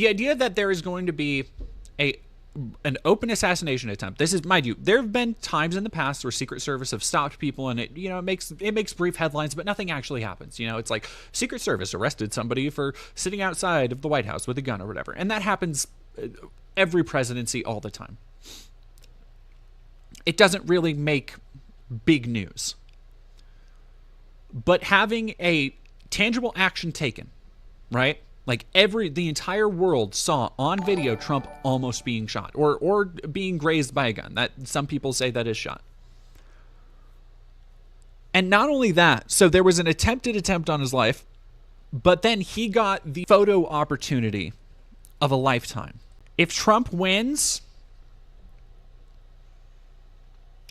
the idea that there is going to be an open assassination attempt. This is, mind you, there have been times in the past where Secret Service have stopped people, and it makes brief headlines, but nothing actually happens. It's like Secret Service arrested somebody for sitting outside of the White House with a gun or whatever, and that happens every presidency all the time. It doesn't really make big news, but having a tangible action taken, right? Like the entire world saw on video Trump almost being shot or being grazed by a gun. That some people say that is shot. And not only that, so there was an attempted attempt on his life, but then he got the photo opportunity of a lifetime. If Trump wins,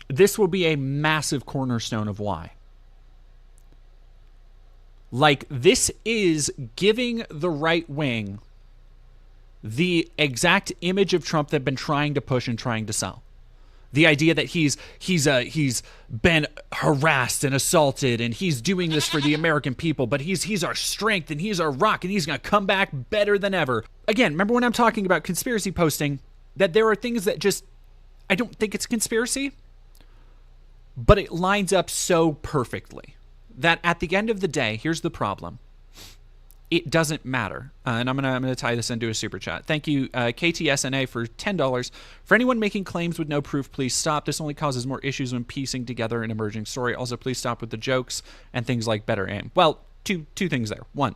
this will be a massive cornerstone of why. Like, this is giving the right wing the exact image of Trump they've been trying to push and trying to sell. The idea that he's been harassed and assaulted, and he's doing this for the American people, but he's our strength and he's our rock, and he's going to come back better than ever. Again, remember when I'm talking about conspiracy posting, that there are things that just, I don't think it's conspiracy, but it lines up so perfectly that at the end of the day, here's the problem. It doesn't matter. And I'm gonna tie this into a super chat. Thank you, KTSNA, for $10. For anyone making claims with no proof, please stop. This only causes more issues when piecing together an emerging story. Also, please stop with the jokes and things like better aim. Well, two things there. One,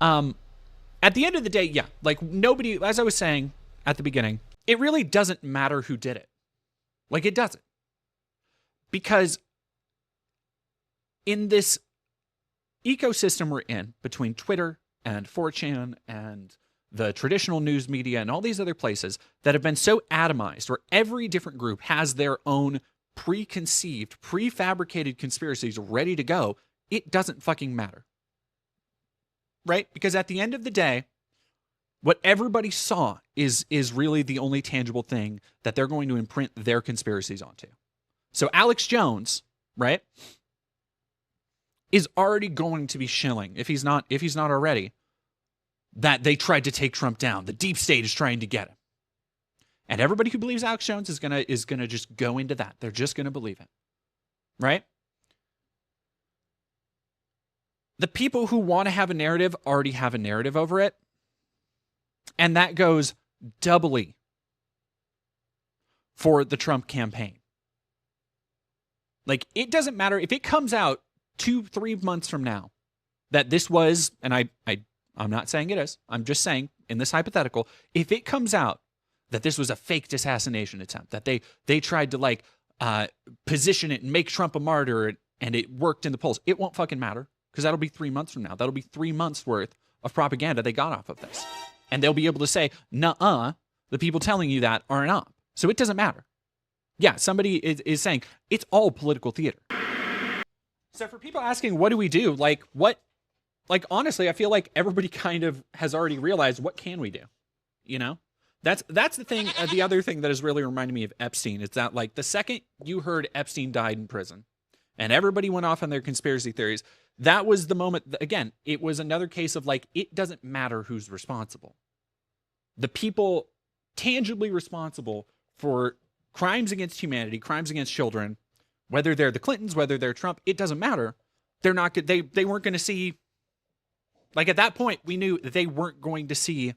at the end of the day, yeah, like nobody, as I was saying at the beginning, it really doesn't matter who did it. Like, it doesn't. Because in this ecosystem we're in, between Twitter and 4chan and the traditional news media and all these other places that have been so atomized, where every different group has their own preconceived, prefabricated conspiracies ready to go, it doesn't fucking matter. Right? Because at the end of the day, what everybody saw is really the only tangible thing that they're going to imprint their conspiracies onto. So Alex Jones, right, is already going to be shilling, if he's not already, that they tried to take Trump down. The deep state is trying to get him. And everybody who believes Alex Jones is gonna just go into that. They're just gonna believe it. Right? The people who want to have a narrative already have a narrative over it. And that goes doubly for the Trump campaign. Like, it doesn't matter if it comes out 2-3 months from now that this was, and I'm not saying it is, I'm just saying in this hypothetical, if it comes out that this was a faked assassination attempt, that they tried to position it and make Trump a martyr, and it worked in the polls, it won't fucking matter, because that'll be 3 months from now. That'll be 3 months worth of propaganda they got off of this. And they'll be able to say, nuh-uh, the people telling you that are not. So it doesn't matter. Yeah, somebody is saying it's all political theater. So for people asking, what do we do? Honestly, I feel like everybody kind of has already realized, what can we do? You know, that's the thing. The other thing that has really reminded me of Epstein is that, like, the second you heard Epstein died in prison and everybody went off on their conspiracy theories, that was the moment. Again, it was another case of, like, it doesn't matter who's responsible. The people tangibly responsible for crimes against humanity, crimes against children, whether they're the Clintons, whether they're Trump, it doesn't matter. They're not good. They weren't going to see, like, at that point, we knew that they weren't going to see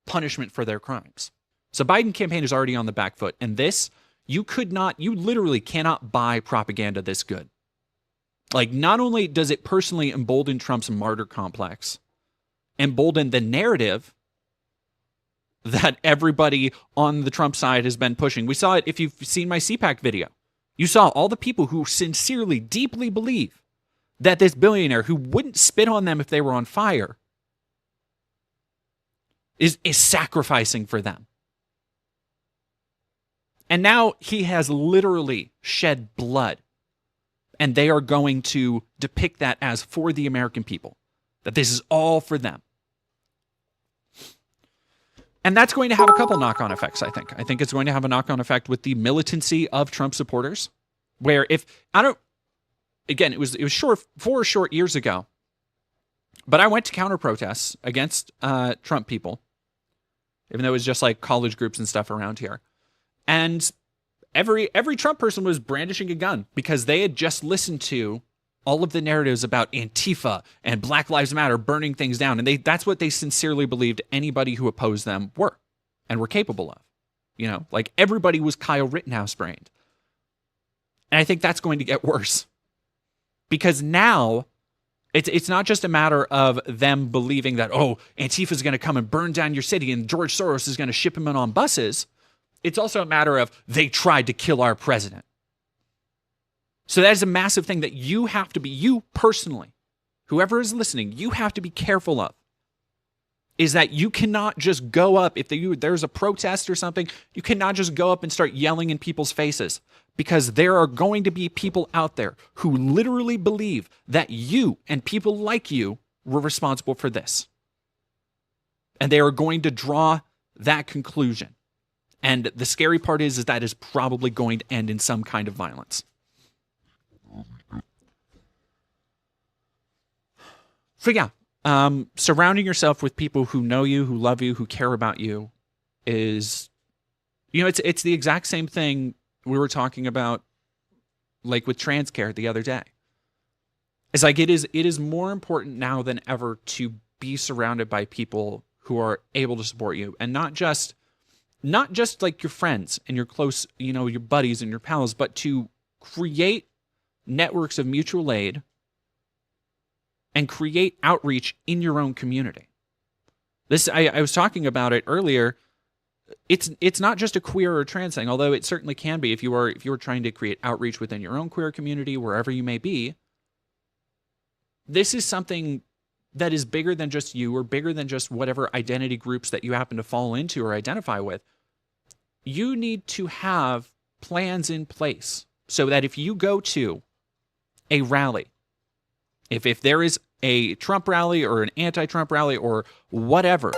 punishment for their crimes. So Biden campaign is already on the back foot. And this, you literally cannot buy propaganda this good. Like, not only does it personally embolden Trump's martyr complex, embolden the narrative that everybody on the Trump side has been pushing. We saw it if you've seen my CPAC video. You saw all the people who sincerely, deeply believe that this billionaire who wouldn't spit on them if they were on fire is sacrificing for them. And now he has literally shed blood. And they are going to depict that as for the American people. That this is all for them. And that's going to have a couple knock-on effects, I think. I think it's going to have a knock-on effect with the militancy of Trump supporters, where it was 4 short years ago, but I went to counter-protests against Trump people, even though it was just like college groups and stuff around here. And every Trump person was brandishing a gun because they had just listened to all of the narratives about Antifa and Black Lives Matter burning things down. And that's what they sincerely believed anybody who opposed them were and were capable of. You know, like everybody was Kyle Rittenhouse brained. And I think that's going to get worse. Because now it's not just a matter of them believing that, oh, Antifa is going to come and burn down your city and George Soros is going to ship him in on buses. It's also a matter of they tried to kill our president. So that is a massive thing that you have to be, you personally, whoever is listening, you have to be careful of. Is that you cannot just go up, if there's a protest or something, you cannot just go up and start yelling in people's faces. Because there are going to be people out there who literally believe that you and people like you were responsible for this. And they are going to draw that conclusion. And the scary part is that is probably going to end in some kind of violence. So yeah, surrounding yourself with people who know you, who love you, who care about you is, you know, it's the exact same thing we were talking about, like with trans care the other day. It's like it is more important now than ever to be surrounded by people who are able to support you, and not just like your friends and your close, you know, your buddies and your pals, but to create networks of mutual aid and create outreach in your own community. This I was talking about it earlier. It's not just a queer or trans thing, although it certainly can be if you are trying to create outreach within your own queer community, wherever you may be. This is something that is bigger than just you, or bigger than just whatever identity groups that you happen to fall into or identify with. You need to have plans in place so that if you go to a rally, if there is a Trump rally or an anti-Trump rally or whatever,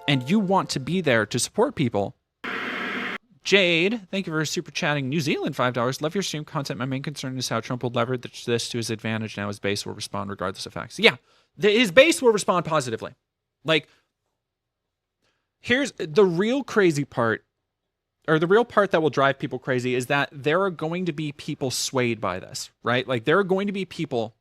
and you want to be there to support people. Jade, thank you for super chatting. New Zealand, $5. Love your stream content. My main concern is how Trump will leverage this to his advantage. Now his base will respond regardless of facts. Yeah, his base will respond positively. Like, here's the real crazy part, or the real part that will drive people crazy, is that there are going to be people swayed by this, right? Like, there are going to be people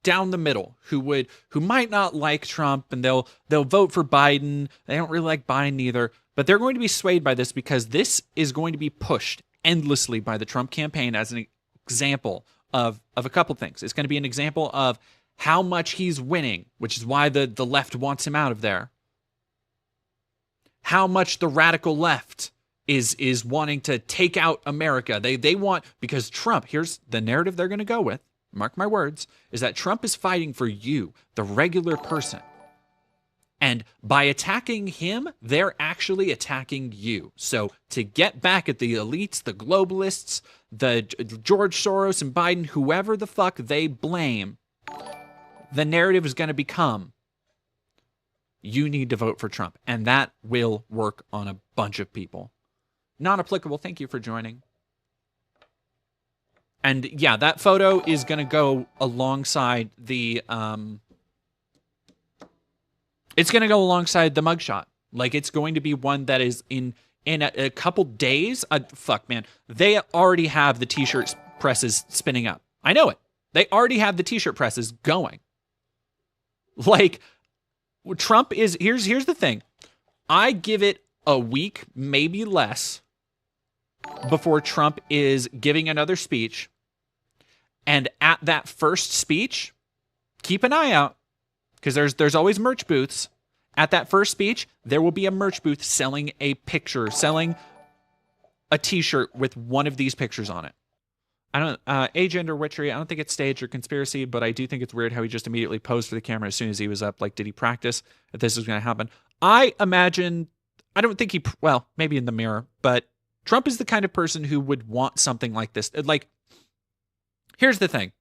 down the middle who might not like Trump, and they'll vote for Biden. They don't really like Biden either, but they're going to be swayed by this because this is going to be pushed endlessly by the Trump campaign as an example of a couple things. It's going to be an example of how much he's winning, which is why the left wants him out of there. How much the radical left is wanting to take out America. They want, because Trump, here's the narrative they're going to go with, mark my words, is that Trump is fighting for you, the regular person. And by attacking him, they're actually attacking you. So to get back at the elites, the globalists, the George Soros and Biden, whoever the fuck they blame, the narrative is going to become, you need to vote for Trump. And that will work on a bunch of people. Not applicable. Thank you for joining. And yeah, that photo is going to go alongside the, it's going to go alongside the mugshot. Like, it's going to be one that is in a couple days. Fuck, man. They already have the t-shirt presses spinning up. I know it. They already have the t-shirt presses going. Like, Trump is, here's the thing. I give it a week, maybe less, before Trump is giving another speech. And at that first speech, keep an eye out, because there's always merch booths. At that first speech, there will be a merch booth selling a picture, selling a t-shirt with one of these pictures on it. I don't, agent or witchery, I don't think it's staged or conspiracy, but I do think it's weird how he just immediately posed for the camera as soon as he was up. Like, did he practice if this was going to happen? I imagine, I don't think well, maybe in the mirror, but Trump is the kind of person who would want something like this. Like, here's the thing.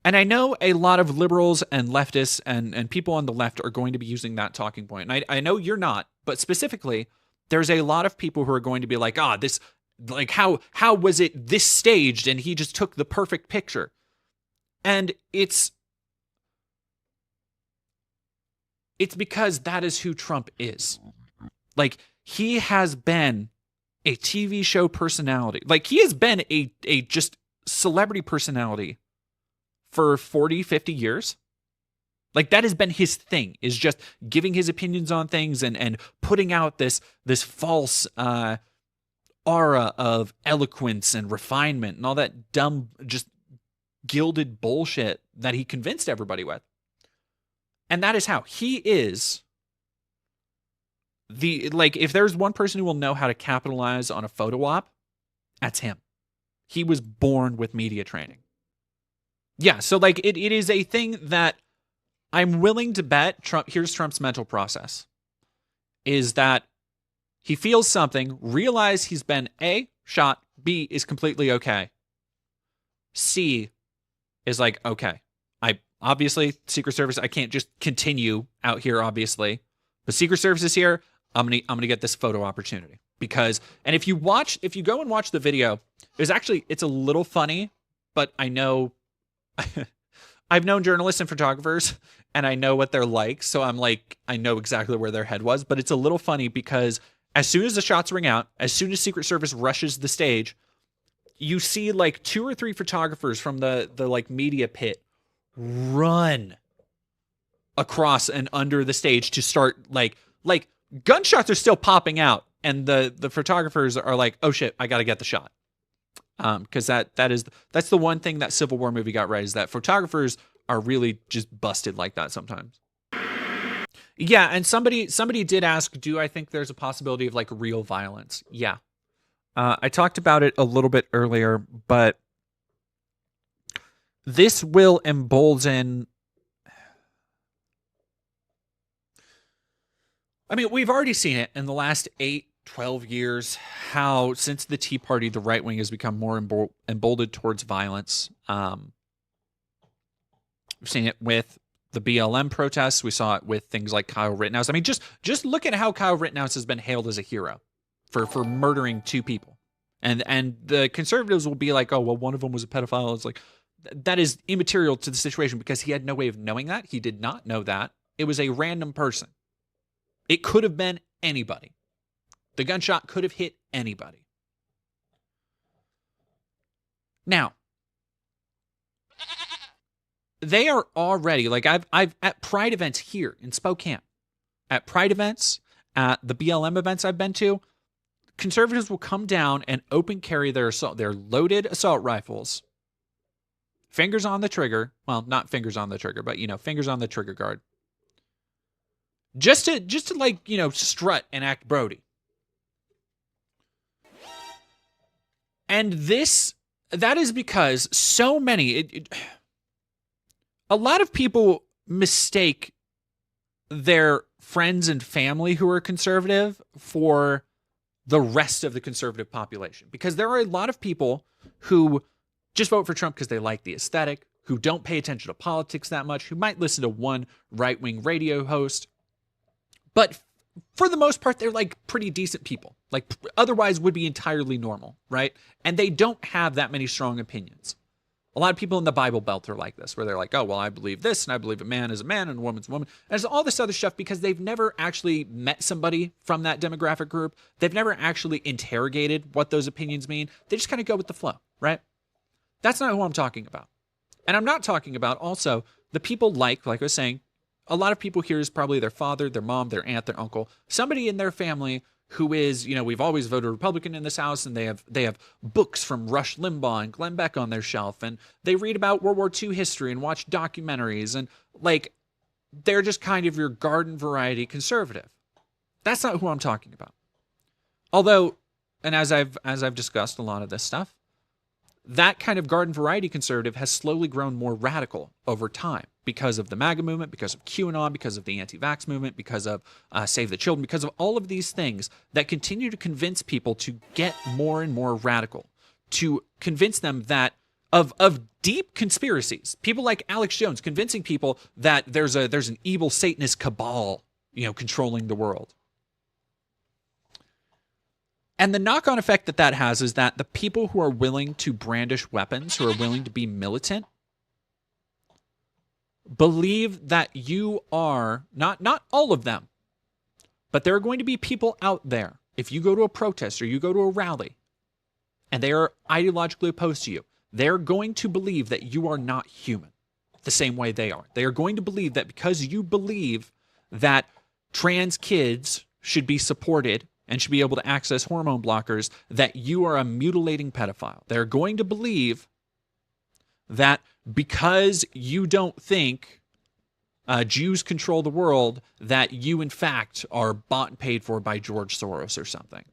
And I know a lot of liberals and leftists and people on the left are going to be using that talking point. And I know you're not, but specifically, there's a lot of people who are going to be like, this, like, how was it this staged? And he just took the perfect picture. And it's It's because that is who Trump is. Like, he has been a TV show personality. Like, he has been a just celebrity personality for 40, 50 years. Like, that has been his thing, is just giving his opinions on things and putting out this false aura of eloquence and refinement and all that dumb, just gilded bullshit that he convinced everybody with. And that is how he is if there's one person who will know how to capitalize on a photo op, that's him. He was born with media training. Yeah, so like it is a thing that I'm willing to bet here's Trump's mental process, is that he feels something, realize he's been A, shot, B, is completely okay. C is like, okay, obviously, Secret Service, I can't just continue out here, obviously. But Secret Service is here. I'm gonna get this photo opportunity. Because, and if you go and watch the video, it's a little funny, but I know, I've known journalists and photographers, and I know what they're like, so I'm like, I know exactly where their head was, but it's a little funny because as soon as the shots ring out, as soon as Secret Service rushes the stage, you see like 2 or 3 photographers from the like media pit run across and under the stage to start like gunshots are still popping out, and the photographers are like, oh shit, I gotta get the shot. Because that's the one thing that Civil War movie got right, is that photographers are really just busted like that sometimes. Yeah, and somebody did ask, do I think there's a possibility of like real violence? Yeah. I talked about it a little bit earlier, but this will embolden. I mean, we've already seen it in the last 8-12 years, how since the Tea Party, the right wing has become more emboldened towards violence. We've seen it with the BLM protests. We saw it with things like Kyle Rittenhouse. I mean, just look at how Kyle Rittenhouse has been hailed as a hero for murdering 2 people. And the conservatives will be like, oh, well, one of them was a pedophile. It's like, that is immaterial to the situation because he had no way of knowing that. He did not know that. It was a random person. It could have been anybody. The gunshot could have hit anybody. Now, they are already, like I've at Pride events here in Spokane, at Pride events, at the BLM events I've been to, conservatives will come down and open carry their loaded assault rifles, fingers on the trigger. Well, not fingers on the trigger, but fingers on the trigger guard. Just to like, strut and act Brody. And that is because so many, a lot of people mistake their friends and family who are conservative for the rest of the conservative population. Because there are a lot of people who just vote for Trump because they like the aesthetic, who don't pay attention to politics that much, who might listen to one right-wing radio host. But for the most part, they're like pretty decent people. Like otherwise would be entirely normal, right? And they don't have that many strong opinions. A lot of people in the Bible Belt are like this, where they're like, oh, well, I believe this, and I believe a man is a man and a woman's a woman. And there's all this other stuff because they've never actually met somebody from that demographic group. They've never actually interrogated what those opinions mean. They just kind of go with the flow, right? That's not who I'm talking about. And I'm not talking about also the people like I was saying, a lot of people here is probably their father, their mom, their aunt, their uncle, somebody in their family who is, we've always voted Republican in this house, and they have books from Rush Limbaugh and Glenn Beck on their shelf, and they read about World War II history and watch documentaries, and like they're just kind of your garden variety conservative. That's not who I'm talking about. Although, and as I've discussed a lot of this stuff, that kind of garden variety conservative has slowly grown more radical over time because of the MAGA movement, because of QAnon, because of the anti-vax movement, because of Save the Children, because of all of these things that continue to convince people to get more and more radical, to convince them that of deep conspiracies. People like Alex Jones convincing people that there's an evil Satanist cabal, controlling the world. And the knock-on effect that has is that the people who are willing to brandish weapons, who are willing to be militant, believe that you are not all of them, but there are going to be people out there. If you go to a protest or you go to a rally and they are ideologically opposed to you, they're going to believe that you are not human the same way they are. They are going to believe that because you believe that trans kids should be supported and should be able to access hormone blockers, that you are a mutilating pedophile. They're going to believe that because you don't think Jews control the world, that you, in fact, are bought and paid for by George Soros or something.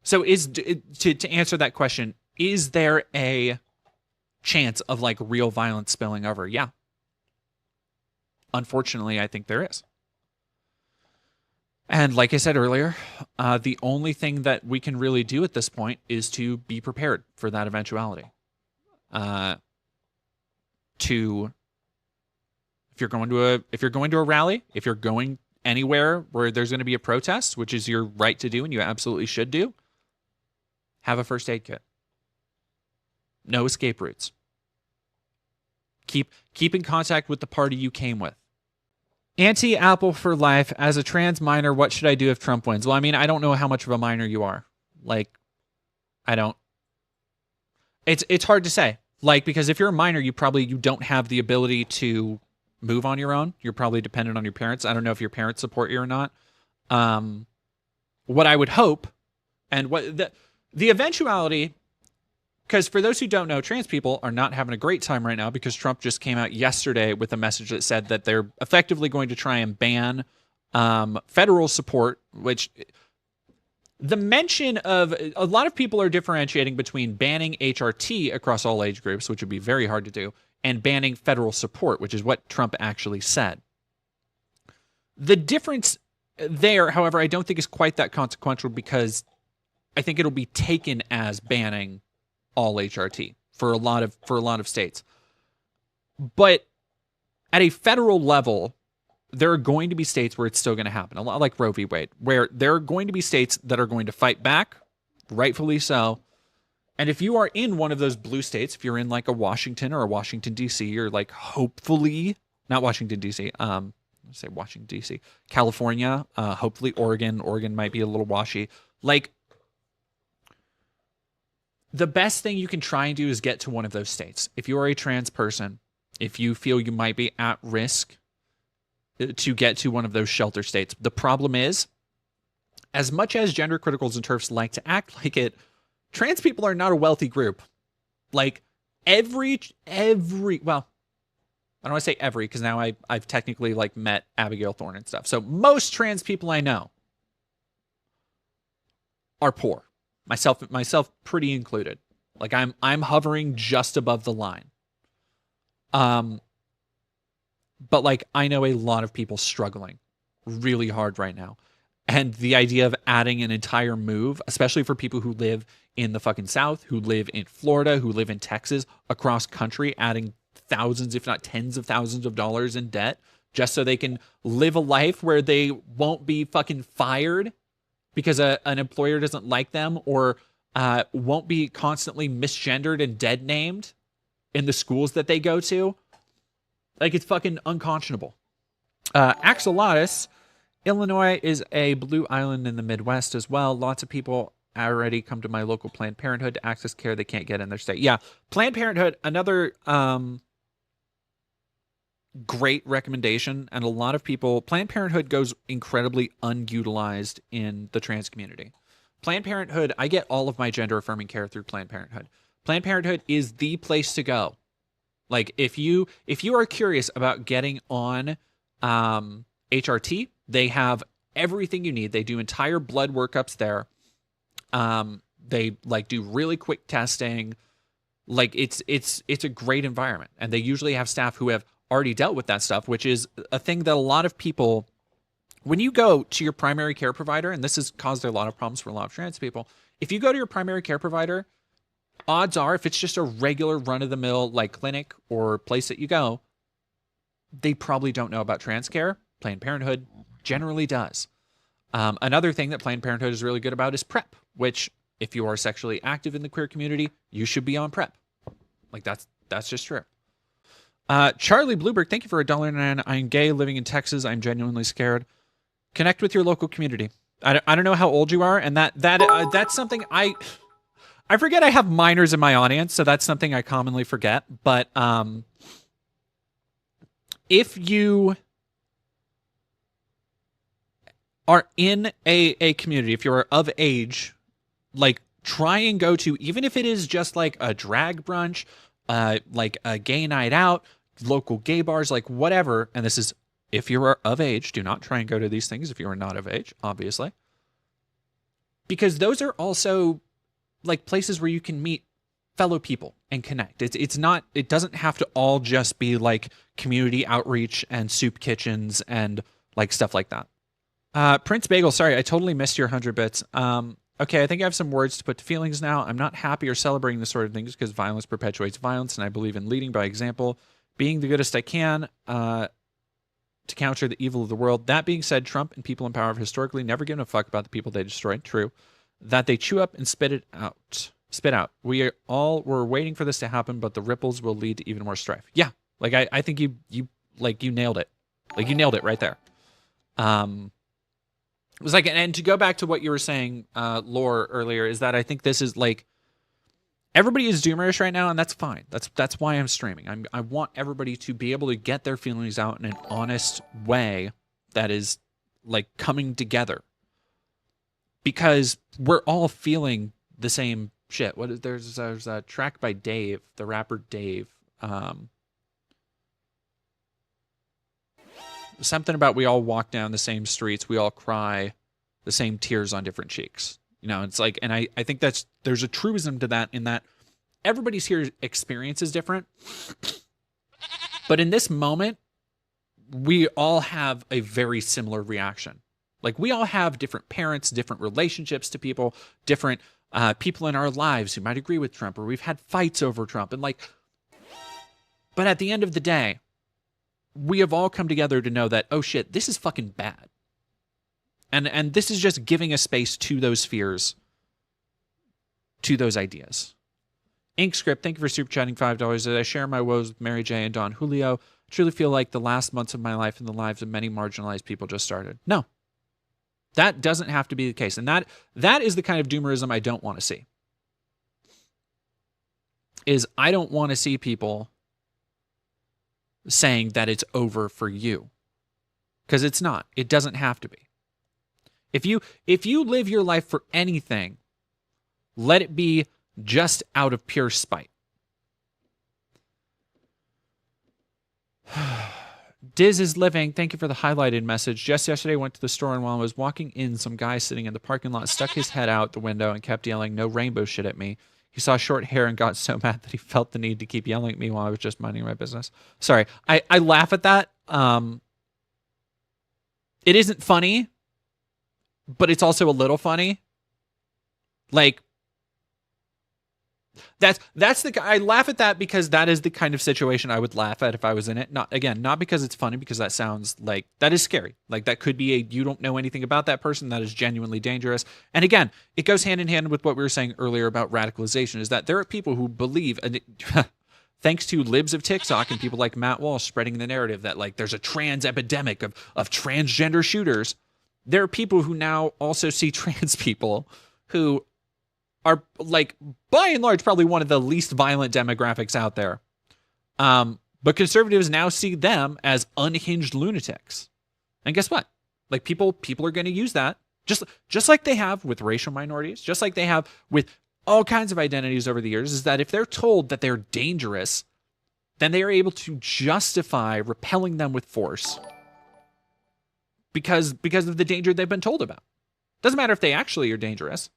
So to answer that question, is there a chance of like real violence spilling over? Yeah. Unfortunately, I think there is. And like I said earlier, the only thing that we can really do at this point is to be prepared for that eventuality. If you're going to a rally, if you're going anywhere where there's going to be a protest, which is your right to do and you absolutely should do, have a first aid kit. No escape routes. Keep in contact with the party you came with. Anti-Apple for life. As a trans minor, what should I do if Trump wins? Well, I mean, I don't know how much of a minor you are. Like, I don't. It's hard to say. Like, because if you're a minor, you don't have the ability to move on your own. You're probably dependent on your parents. I don't know if your parents support you or not. What I would hope, and what the eventuality. Because for those who don't know, trans people are not having a great time right now because Trump just came out yesterday with a message that said that they're effectively going to try and ban federal support, which the mention of a lot of people are differentiating between banning HRT across all age groups, which would be very hard to do, and banning federal support, which is what Trump actually said. The difference there, however, I don't think is quite that consequential because I think it'll be taken as banning all HRT for a lot of states. But at a federal level, there are going to be states where it's still going to happen. A lot like Roe v. Wade, where there are going to be states that are going to fight back, rightfully so. And if you are in one of those blue states, if you're in like a Washington or a Washington, D.C., or like hopefully, not Washington, D.C., say Washington, D.C., California, hopefully Oregon might be a little washy. Like, the best thing you can try and do is get to one of those states. If you are a trans person, if you feel you might be at risk, to get to one of those shelter states. The problem is, as much as gender criticals and TERFs like to act like it, trans people are not a wealthy group. Like every well, I don't want to say every because now I've technically like met Abigail Thorne and stuff. So most trans people I know are poor. Myself pretty included. Like I'm hovering just above the line. But like I know a lot of people struggling really hard right now. And the idea of adding an entire move, especially for people who live in the fucking South, who live in Florida, who live in Texas, across country, adding thousands, if not tens of thousands of dollars in debt just so they can live a life where they won't be fucking fired because an employer doesn't like them, or won't be constantly misgendered and dead named in the schools that they go to. Like, it's fucking unconscionable. Axolatus, Illinois is a blue island in the Midwest as well. Lots of people already come to my local Planned Parenthood to access care they can't get in their state. Yeah, Planned Parenthood, another great recommendation, and a lot of people, Planned Parenthood goes incredibly unutilized in the trans community. Planned Parenthood, I get all of my gender affirming care through Planned Parenthood. Planned Parenthood is the place to go. Like, if you are curious about getting on HRT, they have everything you need. They do entire blood workups there. They like do really quick testing. Like, it's a great environment, and they usually have staff who have already dealt with that stuff, which is a thing that a lot of people, when you go to your primary care provider, and this has caused a lot of problems for a lot of trans people, if you go to your primary care provider, odds are, if it's just a regular run-of-the-mill like clinic or place that you go, they probably don't know about trans care. Planned Parenthood generally does. Another thing that Planned Parenthood is really good about is PrEP, which If you are sexually active in the queer community, you should be on PrEP. Like that's just true. Charlie Blueberg, thank you for $1.09. I'm gay, living in Texas. I'm genuinely scared. Connect with your local community. I don't know how old you are, and that's something I forget I have minors in my audience, so that's something I commonly forget. But if you are in a community, if you're of age, like try and go to, even if it is just like a drag brunch, like a gay night out, local gay bars, like whatever. And this is if you are of age. Do not try and go to these things if you are not of age, obviously, because those are also like places where you can meet fellow people and connect. It's not, it doesn't have to all just be like community outreach and soup kitchens and like stuff like that. Prince Bagel, sorry, I totally missed your 100 bits. Okay, I think I have some words to put to feelings now. I'm not happy or celebrating this sort of things because violence perpetuates violence, and I believe in leading by example, being the goodest I can to counter the evil of the world. That being said, Trump and people in power have historically never given a fuck about the people they destroyed. True. That they chew up and spit out. We all were waiting for this to happen, but the ripples will lead to even more strife. Yeah, like I think you nailed it. Like you nailed it right there. It was like, and to go back to what you were saying, Lore, earlier, is that I think this is like, everybody is doomerish right now, and that's fine. That's why I'm streaming. I want everybody to be able to get their feelings out in an honest way that is like coming together, because we're all feeling the same shit. There's a track by Dave, the rapper Dave. Something about we all walk down the same streets, we all cry the same tears on different cheeks. You know, it's like, and I think there's a truism to that, in that everybody's here experience is different. But in this moment, we all have a very similar reaction. Like we all have different parents, different relationships to people, different people in our lives who might agree with Trump, or we've had fights over Trump. And like, but at the end of the day, we have all come together to know that, oh shit, this is fucking bad. And this is just giving a space to those fears, to those ideas. Inkscript, thank you for super chatting $5. As I share my woes with Mary J and Don Julio, I truly feel like the last months of my life and the lives of many marginalized people just started. No, that doesn't have to be the case. And that is the kind of doomerism I don't want to see. Is I don't want to see people saying that it's over for you, because it's not. It doesn't have to be. If you live your life for anything, let it be just out of pure spite. Diz is living. Thank you for the highlighted message. Just yesterday, I went to the store, and while I was walking in, some guy sitting in the parking lot stuck his head out the window and kept yelling "no rainbow shit" at me. He saw short hair and got so mad that he felt the need to keep yelling at me while I was just minding my business. Sorry, I laugh at that. It isn't funny, but it's also a little funny. Like, that's the, I laugh at that because that is the kind of situation I would laugh at if I was in it. Not because it's funny, because that sounds like, that is scary. Like that could be you don't know anything about that person. That is genuinely dangerous. And again, it goes hand in hand with what we were saying earlier about radicalization, is that there are people who believe, and thanks to libs of TikTok and people like Matt Walsh spreading the narrative that like there's a trans epidemic of transgender shooters. There are people who now also see trans people who are, like, by and large, probably one of the least violent demographics out there. But conservatives now see them as unhinged lunatics. And guess what? Like, people are going to use that, just like they have with racial minorities, just like they have with all kinds of identities over the years, is that if they're told that they're dangerous, then they are able to justify repelling them with force because of the danger they've been told about. Doesn't matter if they actually are dangerous.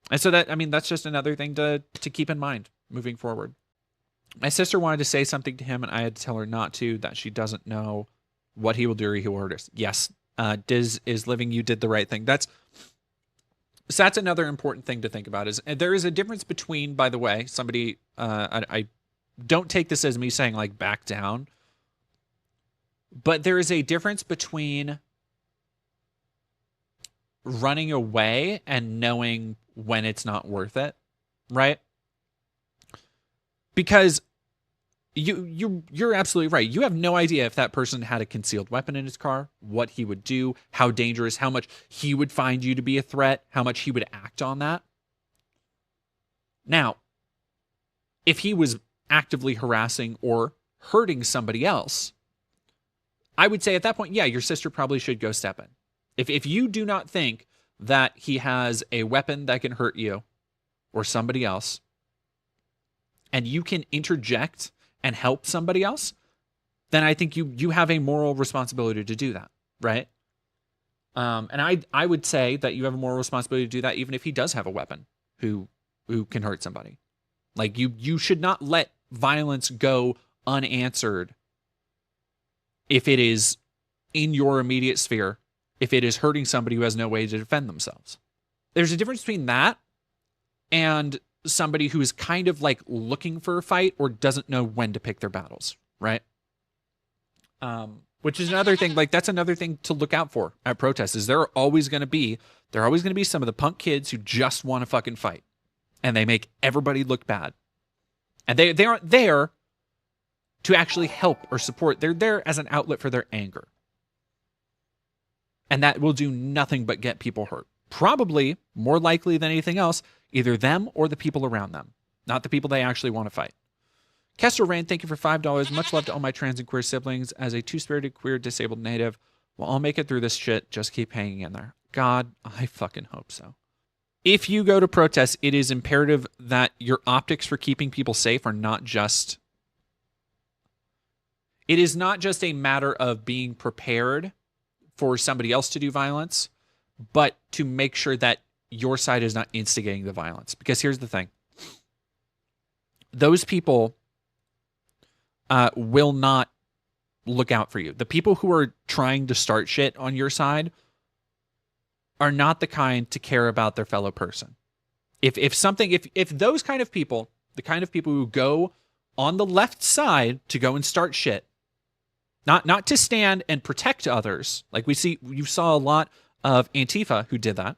And so that's just another thing to keep in mind moving forward. My sister wanted to say something to him, and I had to tell her not to, that she doesn't know what he will do or he will hurt us. Yes, Diz is living. You did the right thing. That's another important thing to think about. Is there is a difference between, by the way, somebody, I don't take this as me saying like back down, but there is a difference between running away and knowing when it's not worth it, right? Because you're absolutely right. You have no idea if that person had a concealed weapon in his car, what he would do, how dangerous, how much he would find you to be a threat, how much he would act on that. Now, if he was actively harassing or hurting somebody else, I would say at that point, yeah, your sister probably should go step in. If you do not think that he has a weapon that can hurt you or somebody else, and you can interject and help somebody else, then I think you have a moral responsibility to do that, right? And I would say that you have a moral responsibility to do that even if he does have a weapon who can hurt somebody. Like you should not let violence go unanswered if it is in your immediate sphere, if it is hurting somebody who has no way to defend themselves. There's a difference between that and somebody who is kind of like looking for a fight or doesn't know when to pick their battles, right? Which is another thing, like that's another thing to look out for at protests is there are always going to be some of the punk kids who just want to fucking fight and they make everybody look bad. And they aren't there to actually help or support. They're there as an outlet for their anger. And that will do nothing but get people hurt. Probably, more likely than anything else, either them or the people around them, not the people they actually want to fight. Kester Rain, thank you for $5. Much love to all my trans and queer siblings. As a two-spirited, queer, disabled native, we'll all make it through this shit. Just keep hanging in there. God, I fucking hope so. If you go to protests, it is imperative that your optics for keeping people safe are not just... It is not just a matter of being prepared for somebody else to do violence, but to make sure that your side is not instigating the violence. Because here's the thing. Those people will not look out for you. The people who are trying to start shit on your side are not the kind to care about their fellow person. If those kind of people, the kind of people who go on the left side to go and start shit, not to stand and protect others, like you saw a lot of Antifa who did that,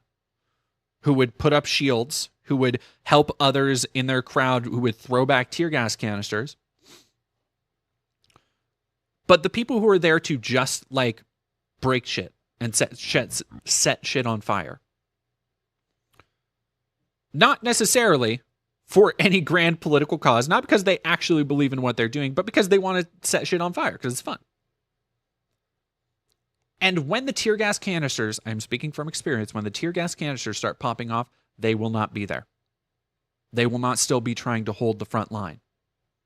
who would put up shields, who would help others in their crowd, who would throw back tear gas canisters. But the people who are there to just like break shit and set shit on fire, not necessarily for any grand political cause, not because they actually believe in what they're doing, but because they want to set shit on fire because it's fun. And when the tear gas canisters, I'm speaking from experience, when the tear gas canisters start popping off, they will not be there. They will not still be trying to hold the front line.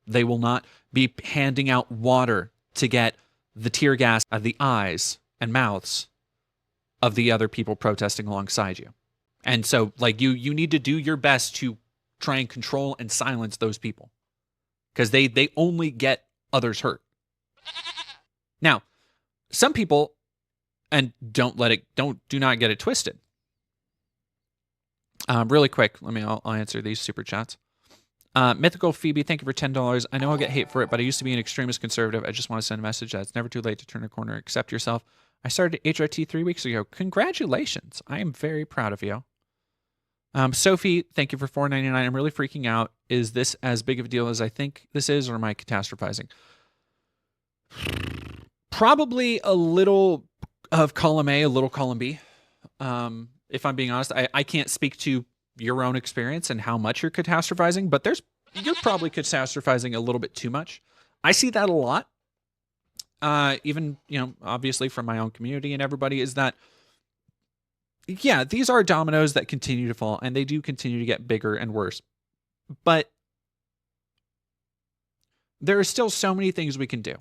They will not be handing out water to get the tear gas out of the eyes and mouths of the other people protesting alongside you. And so, like, you need to do your best to try and control and silence those people because they only get others hurt. Now, some people... And do not get it twisted. Really quick, I'll answer these super chats. Mythical Phoebe, thank you for $10. I know I'll get hate for it, but I used to be an extremist conservative. I just want to send a message that it's never too late to turn a corner. Accept yourself. I started HRT 3 weeks ago. Congratulations. I am very proud of you. Sophie, thank you for $4.99. I'm really freaking out. Is this as big of a deal as I think this is, or am I catastrophizing? Probably a little of column A, a little column B. If I'm being honest, I can't speak to your own experience and how much you're catastrophizing, but you're probably catastrophizing a little bit too much. I see that a lot. Even, obviously from my own community and everybody, is that, yeah, these are dominoes that continue to fall and they do continue to get bigger and worse. But there are still so many things we can do.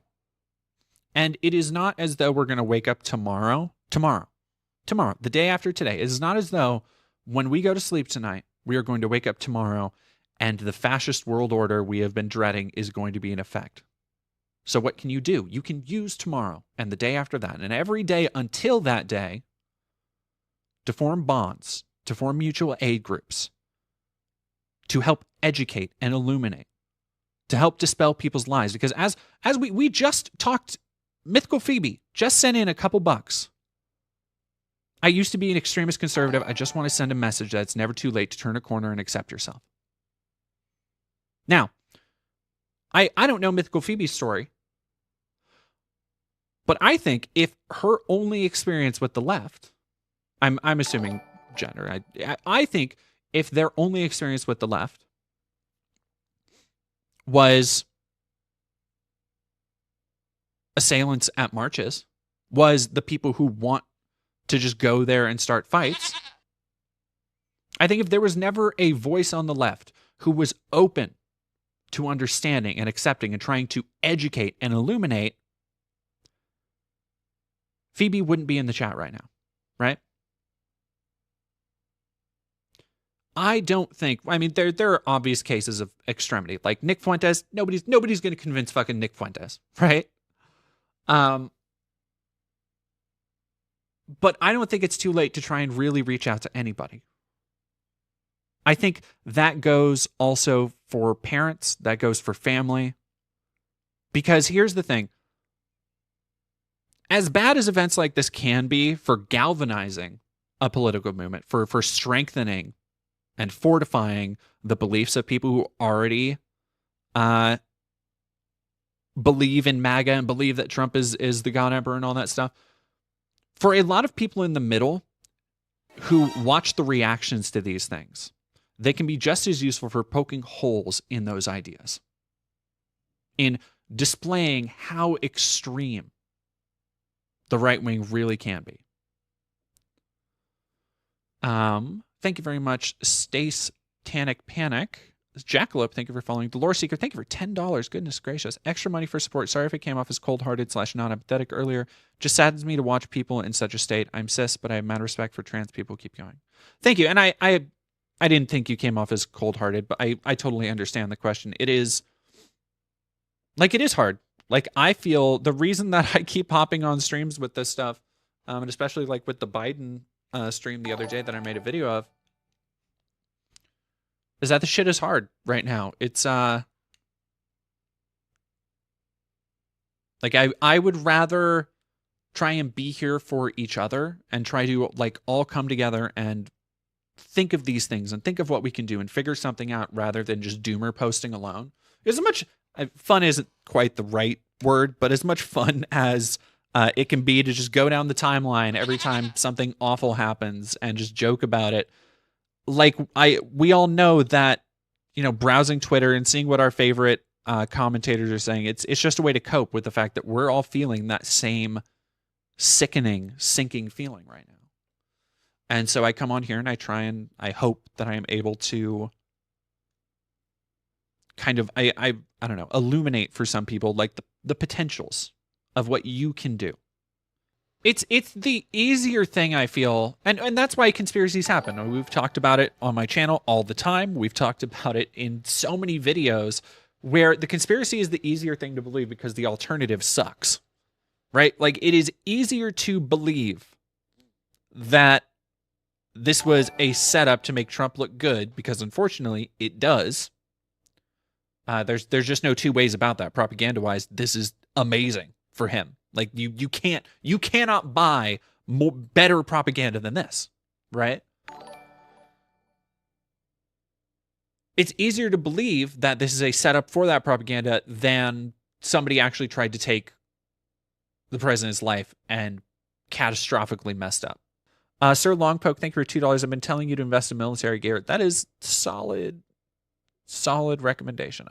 And it is not as though we're going to wake up tomorrow, the day after today. It is not as though when we go to sleep tonight, we are going to wake up tomorrow and the fascist world order we have been dreading is going to be in effect. So what can you do? You can use tomorrow and the day after that and every day until that day to form bonds, to form mutual aid groups, to help educate and illuminate, to help dispel people's lies. Because as we just talked, Mythical Phoebe just sent in a couple bucks. I used to be an extremist conservative. I just want to send a message that it's never too late to turn a corner and accept yourself. Now, I don't know Mythical Phoebe's story, but I think if her only experience with the left, I'm assuming gender, I think if their only experience with the left was assailants at marches, was the people who want to just go there and start fights, I think if there was never a voice on the left who was open to understanding and accepting and trying to educate and illuminate, Phoebe wouldn't be in the chat right now, right? I don't think, I mean, there are obvious cases of extremity, like Nick Fuentes. Nobody's going to convince fucking Nick Fuentes, right? But I don't think it's too late to try and really reach out to anybody. I think that goes also for parents, that goes for family. Because here's the thing. As bad as events like this can be for galvanizing a political movement, for strengthening and fortifying the beliefs of people who already believe in MAGA and believe that Trump is the God Emperor and all that stuff, for a lot of people in the middle who watch the reactions to these things, they can be just as useful for poking holes in those ideas, in displaying how extreme the right wing really can be. Thank you very much, Stace Tanic Panic. Jackalope, thank you for following. The Lore Seeker, thank you for $10. Goodness gracious. Extra money for support. Sorry if it came off as cold-hearted / non-empathetic earlier. Just saddens me to watch people in such a state. I'm cis, but I have mad respect for trans people. Keep going. Thank you. And I didn't think you came off as cold-hearted, but I totally understand the question. It is hard. Like, I feel the reason that I keep hopping on streams with this stuff, and especially like with the Biden stream the other day that I made a video of, is that the shit is hard right now. It's like I would rather try and be here for each other and try to like all come together and think of these things and think of what we can do and figure something out rather than just doomer posting alone. As much fun isn't quite the right word, but as much fun as it can be to just go down the timeline every time something awful happens and just joke about it. Like we all know that, you know, browsing Twitter and seeing what our favorite commentators are saying, it's just a way to cope with the fact that we're all feeling that same sickening, sinking feeling right now. And so I come on here and I try and I hope that I am able to kind of, I don't know, illuminate for some people like the potentials of what you can do. It's the easier thing, I feel, and that's why conspiracies happen. We've talked about it on my channel all the time. We've talked about it in so many videos where the conspiracy is the easier thing to believe because the alternative sucks, right? Like, it is easier to believe that this was a setup to make Trump look good because, unfortunately, it does. There's just no two ways about that. Propaganda-wise, this is amazing for him. Like, you cannot buy better propaganda than this, right? It's easier to believe that this is a setup for that propaganda than somebody actually tried to take the president's life and catastrophically messed up. Sir Longpoke, thank you for $2. I've been telling you to invest in military gear. That is solid recommendation.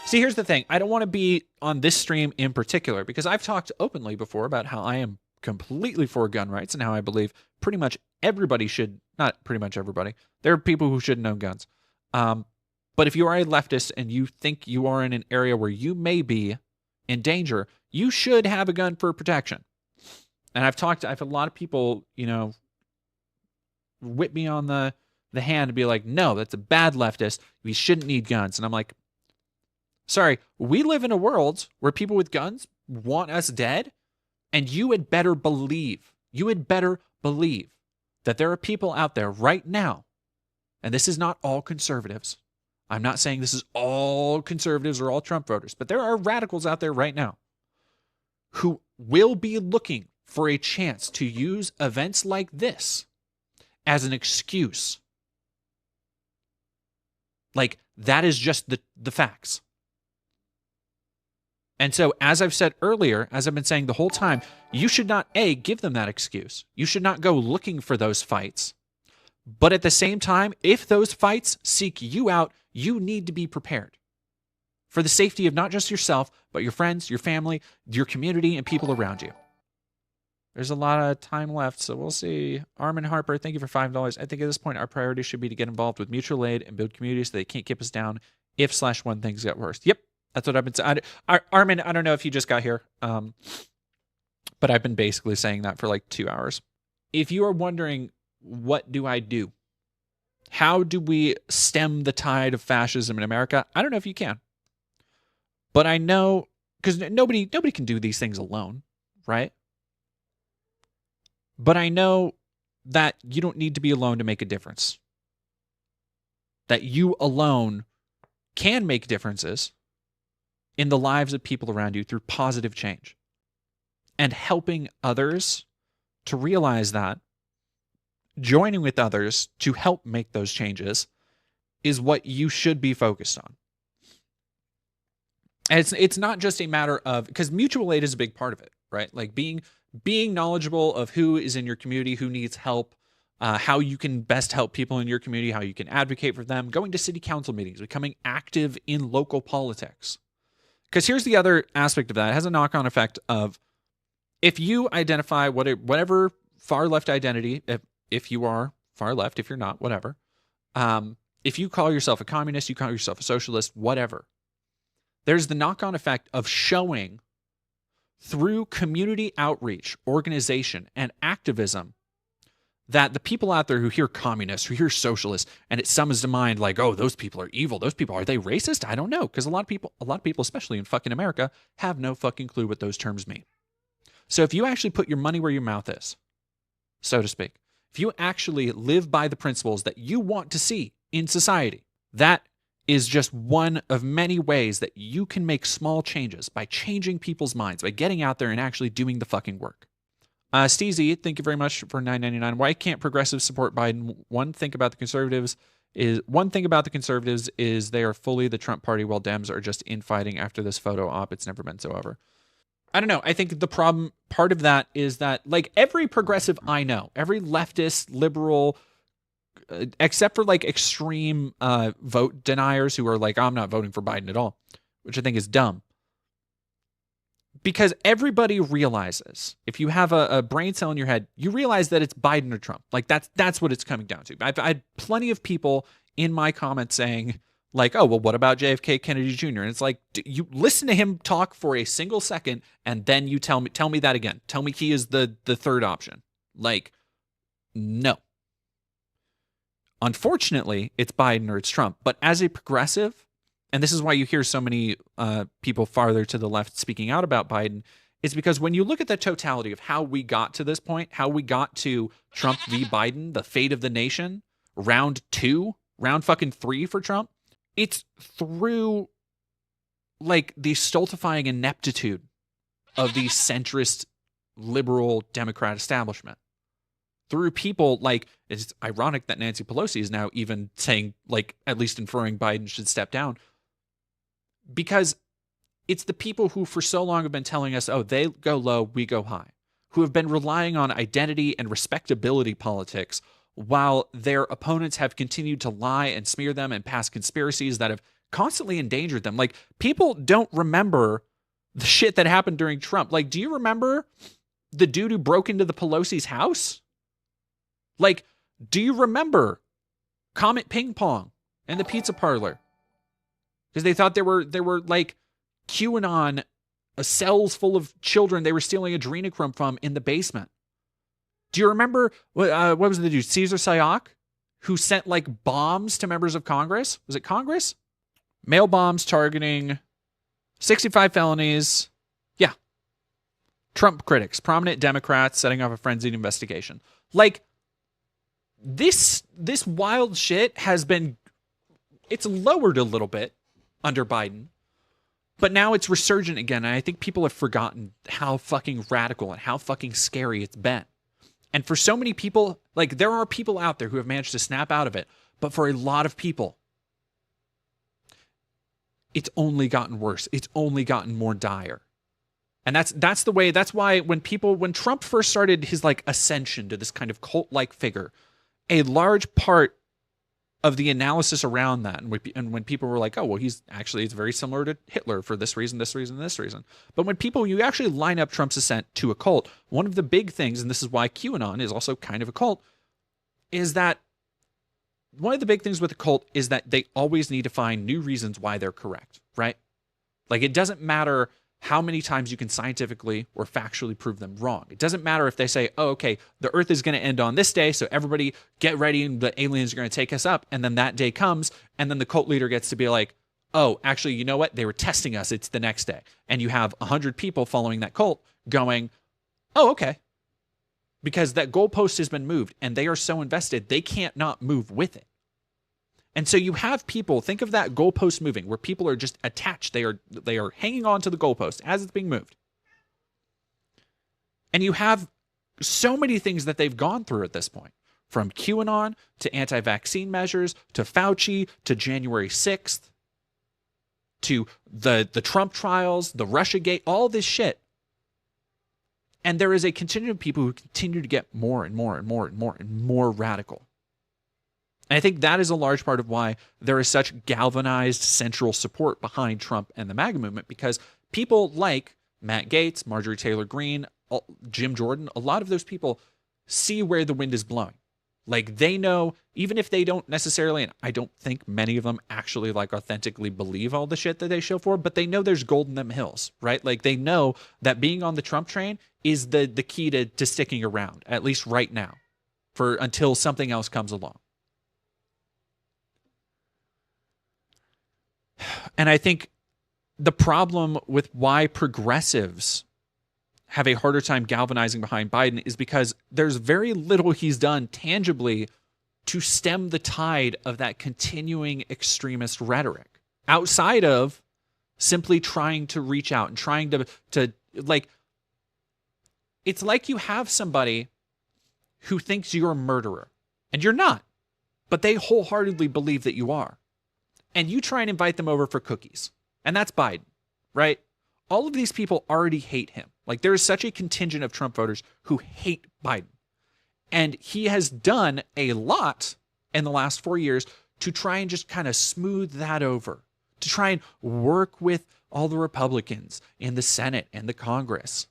See, here's the thing. I don't want to be on this stream in particular because I've talked openly before about how I am completely for gun rights and how I believe pretty much everybody should, not pretty much everybody, there are people who shouldn't own guns. But if you are a leftist and you think you are in an area where you may be in danger, you should have a gun for protection. And I've had a lot of people, you know, whip me on the hand and be like, no, that's a bad leftist. We shouldn't need guns. And I'm like, sorry, we live in a world where people with guns want us dead. And you had better believe that there are people out there right now. And this is not all conservatives. I'm not saying this is all conservatives or all Trump voters, but there are radicals out there right now who will be looking for a chance to use events like this as an excuse. Like, that is just the facts. And so, as I've said earlier, as I've been saying the whole time, you should not, A, give them that excuse. You should not go looking for those fights. But at the same time, if those fights seek you out, you need to be prepared for the safety of not just yourself, but your friends, your family, your community, and people around you. There's a lot of time left, so we'll see. Armin Harper, thank you for $5. I think at this point, our priority should be to get involved with mutual aid and build communities so they can't keep us down if/when things get worse. Yep, that's what I've been saying. Armin, I don't know if you just got here, but I've been basically saying that for like 2 hours. If you are wondering, what do I do? How do we stem the tide of fascism in America? I don't know if you can. But I know, because nobody can do these things alone, right? But I know that you don't need to be alone to make a difference. That you alone can make differences in the lives of people around you through positive change. And helping others to realize that, joining with others to help make those changes, is what you should be focused on. And it's not just a matter of, because mutual aid is a big part of it, right? Like being knowledgeable of who is in your community, who needs help, how you can best help people in your community, how you can advocate for them, going to city council meetings, becoming active in local politics. Because here's the other aspect of that. It has a knock-on effect of, if you identify whatever far-left identity, if you are far-left, if you're not, whatever, if you call yourself a communist, you call yourself a socialist, whatever, there's the knock-on effect of showing through community outreach, organization, and activism that the people out there who hear communists, who hear socialists, and it summons to mind like, oh, those people are evil. Those people, are they racist? I don't know. Because a lot of people, especially in fucking America, have no fucking clue what those terms mean. So if you actually put your money where your mouth is, so to speak, if you actually live by the principles that you want to see in society, that is just one of many ways that you can make small changes by changing people's minds, by getting out there and actually doing the fucking work. Steezy, thank you very much for $9.99. Why can't progressives support Biden? One thing about the conservatives is they are fully the Trump party, while Dems are just infighting after this photo op. It's never been so over. I don't know. I think the problem, part of that is that, like, every progressive I know, every leftist, liberal, except for like extreme vote deniers who are like, I'm not voting for Biden at all, which I think is dumb. Because everybody realizes, if you have a brain cell in your head, you realize that it's Biden or Trump. Like that's what it's coming down to. I had plenty of people in my comments saying like, oh, well, what about JFK Kennedy Jr.? And it's like, you listen to him talk for a single second, and then you tell me that again. Tell me he is the third option. Like, no. Unfortunately, it's Biden or it's Trump. But as a progressive, and this is why you hear so many people farther to the left speaking out about Biden, is because when you look at the totality of how we got to this point, how we got to Trump v. Biden, the fate of the nation, round fucking 3 for Trump, it's through like the stultifying ineptitude of the centrist liberal Democrat establishment. Through people like, it's ironic that Nancy Pelosi is now even saying, like, at least inferring Biden should step down, because it's the people who for so long have been telling us, oh, they go low, we go high, who have been relying on identity and respectability politics while their opponents have continued to lie and smear them and pass conspiracies that have constantly endangered them. Like, people don't remember the shit that happened during Trump. Like, do you remember the dude who broke into the Pelosi's house? Like, do you remember Comet Ping Pong and the pizza parlor? Because they thought there were like QAnon cells full of children they were stealing adrenochrome from in the basement. Do you remember, what was the dude, Cesar Sayoc, who sent like bombs to members of Congress? Was it Congress? Mail bombs targeting 65 felonies. Yeah. Trump critics, prominent Democrats setting off a frenzied investigation. Like, this wild shit has been, it's lowered a little bit under Biden, But now it's resurgent again, and I think people have forgotten how fucking radical and how fucking scary it's been. And for so many people, like, there are people out there who have managed to snap out of it, but for a lot of people, it's only gotten worse. It's only gotten more dire. And that's the way, that's why when Trump first started his like ascension to this kind of cult-like figure, a large part of the analysis around that, and when people were like, oh, well, it's very similar to Hitler for this reason, this reason, this reason. But when you actually line up Trump's ascent to a cult, one of the big things, and this is why QAnon is also kind of a cult, is that one of the big things with a cult is that they always need to find new reasons why they're correct, right? Like, it doesn't matter how many times you can scientifically or factually prove them wrong. It doesn't matter if they say, oh, okay, the Earth is going to end on this day, so everybody get ready and the aliens are going to take us up. And then that day comes, and then the cult leader gets to be like, oh, actually, you know what? They were testing us. It's the next day. And you have 100 people following that cult going, oh, okay. Because that goalpost has been moved, and they are so invested, they can't not move with it. And so you have people, think of that goalpost moving, where people are just attached. They are hanging on to the goalpost as it's being moved. And you have so many things that they've gone through at this point, from QAnon to anti-vaccine measures, to Fauci, to January 6th, to the Trump trials, the Russiagate, all this shit. And there is a contingent of people who continue to get more and more and more and more and more radical. And I think that is a large part of why there is such galvanized central support behind Trump and the MAGA movement, because people like Matt Gaetz, Marjorie Taylor Greene, Jim Jordan, a lot of those people see where the wind is blowing. Like, they know, even if they don't necessarily, and I don't think many of them actually like authentically believe all the shit that they show for, but they know there's gold in them hills, right? Like, they know that being on the Trump train is the key to sticking around, at least right now, until something else comes along. And I think the problem with why progressives have a harder time galvanizing behind Biden is because there's very little he's done tangibly to stem the tide of that continuing extremist rhetoric, outside of simply trying to reach out and trying to like, it's like you have somebody who thinks you're a murderer, and you're not, but they wholeheartedly believe that you are. And you try and invite them over for cookies. And that's Biden, right? All of these people already hate him. Like, there is such a contingent of Trump voters who hate Biden. And he has done a lot in the last 4 years to try and just kind of smooth that over, to try and work with all the Republicans in the Senate and the Congress.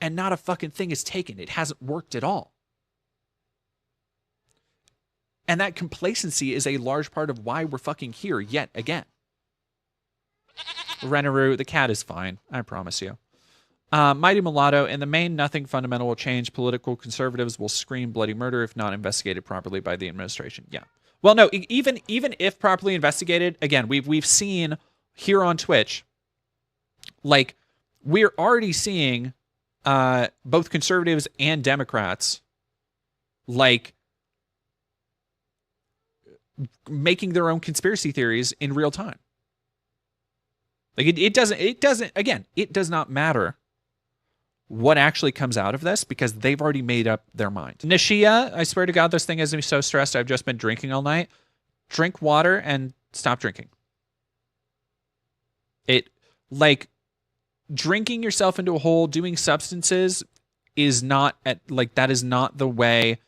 And not a fucking thing is taken. It hasn't worked at all. And that complacency is a large part of why we're fucking here yet again. Renaroo, the cat is fine. I promise you. Mighty Mulatto, in the main, nothing fundamental will change. Political conservatives will scream bloody murder if not investigated properly by the administration. Yeah. Well, no, even if properly investigated, again, we've seen here on Twitch, like, we're already seeing both conservatives and Democrats, like, making their own conspiracy theories in real time. Like, it does not matter what actually comes out of this, because they've already made up their mind. Nishia, I swear to God, this thing has me so stressed. I've just been drinking all night. Drink water and stop drinking. Drinking yourself into a hole, doing substances is not that is not the way.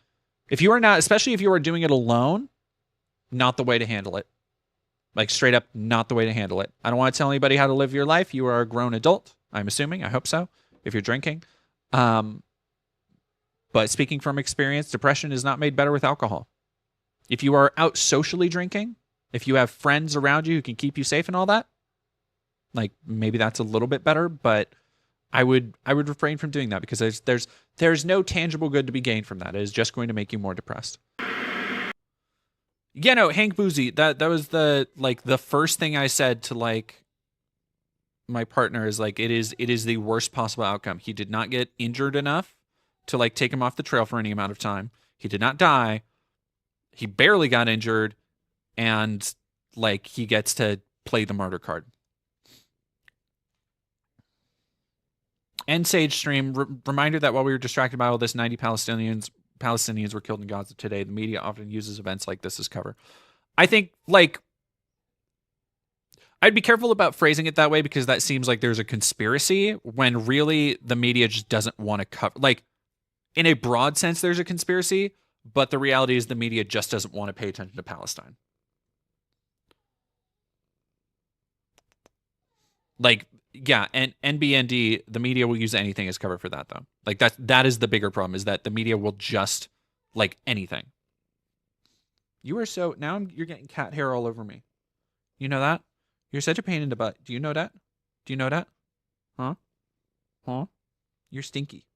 If you are not, especially if you are doing it alone, not the way to handle it. Like, straight up, not the way to handle it. I don't want to tell anybody how to live your life. You are a grown adult, I'm assuming. I hope so, if you're drinking. But speaking from experience, depression is not made better with alcohol. If you are out socially drinking, if you have friends around you who can keep you safe and all that, like, maybe that's a little bit better, but I would refrain from doing that, because there's no tangible good to be gained from that. It is just going to make you more depressed. Yeah, no, Hank Boozy, that was the first thing I said to, like, my partner is, like, it is the worst possible outcome. He did not get injured enough to, like, take him off the trail for any amount of time. He did not die. He barely got injured, and, like, he gets to play the martyr card. End Sage stream, reminder that while we were distracted by all this, 90 Palestinians were killed in Gaza today. The media often uses events like this as cover. I think, like, I'd be careful about phrasing it that way because that seems like there's a conspiracy when really the media just doesn't want to cover. Like, in a broad sense, there's a conspiracy, but the reality is the media just doesn't want to pay attention to Palestine. Like, yeah, and NBND, the media will use anything as cover for that, though. Like, that is the bigger problem, is that the media will just, like, anything. You are so... Now you're getting cat hair all over me. You know that? You're such a pain in the butt. Do you know that? Do you know that? Huh? Huh? You're stinky.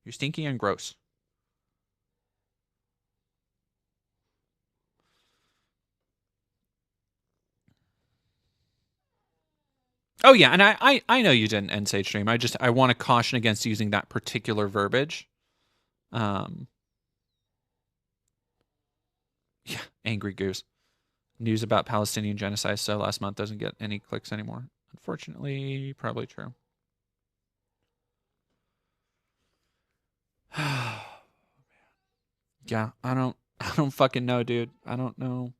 You're stinky and gross. Oh yeah, and I know you didn't end Sage stream. I want to caution against using that particular verbiage. Yeah, angry goose. News about Palestinian genocide so last month doesn't get any clicks anymore. Unfortunately, probably true. Yeah, I don't fucking know, dude. I don't know.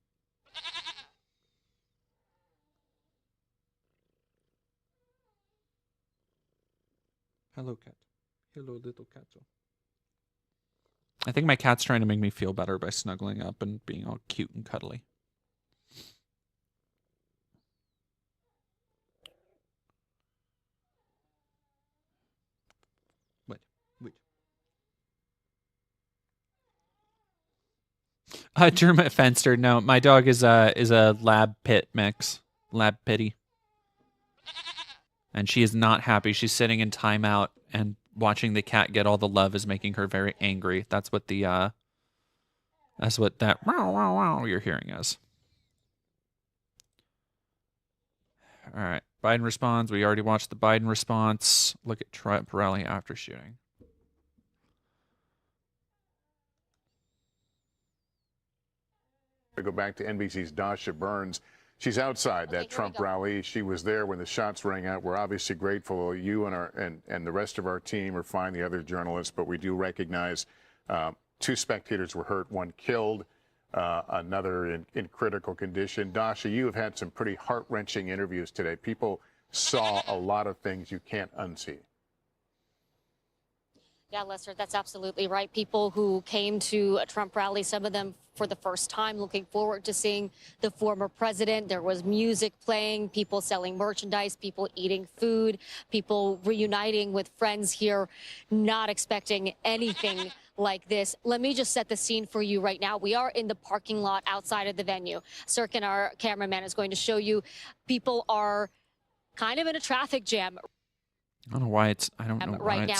Hello, cat. Hello, little cat. I think my cat's trying to make me feel better by snuggling up and being all cute and cuddly. Wait. Dermot Fenster. No, my dog is a lab pit mix. Lab pitty. And she is not happy. She's sitting in timeout, and watching the cat get all the love is making her very angry. That's what that wow wow wow you're hearing is. All right. Biden responds. We already watched the Biden response. Look at Trump rally after shooting. I go back to NBC's Dasha Burns. She's outside that Trump rally. She was there when the shots rang out. We're obviously grateful. You and the rest of our team are fine, the other journalists, but we do recognize 2 spectators were hurt, 1 killed, another in critical condition. Dasha, you have had some pretty heart-wrenching interviews today. People saw a lot of things you can't unsee. Yeah, Lester, that's absolutely right. People who came to a Trump rally, some of them for the first time, looking forward to seeing the former president. There was music playing, people selling merchandise, people eating food, people reuniting with friends here, not expecting anything like this. Let me just set the scene for you right now. We are in the parking lot outside of the venue. Sirkin, our cameraman, is going to show you. People are kind of in a traffic jam. I don't know why it's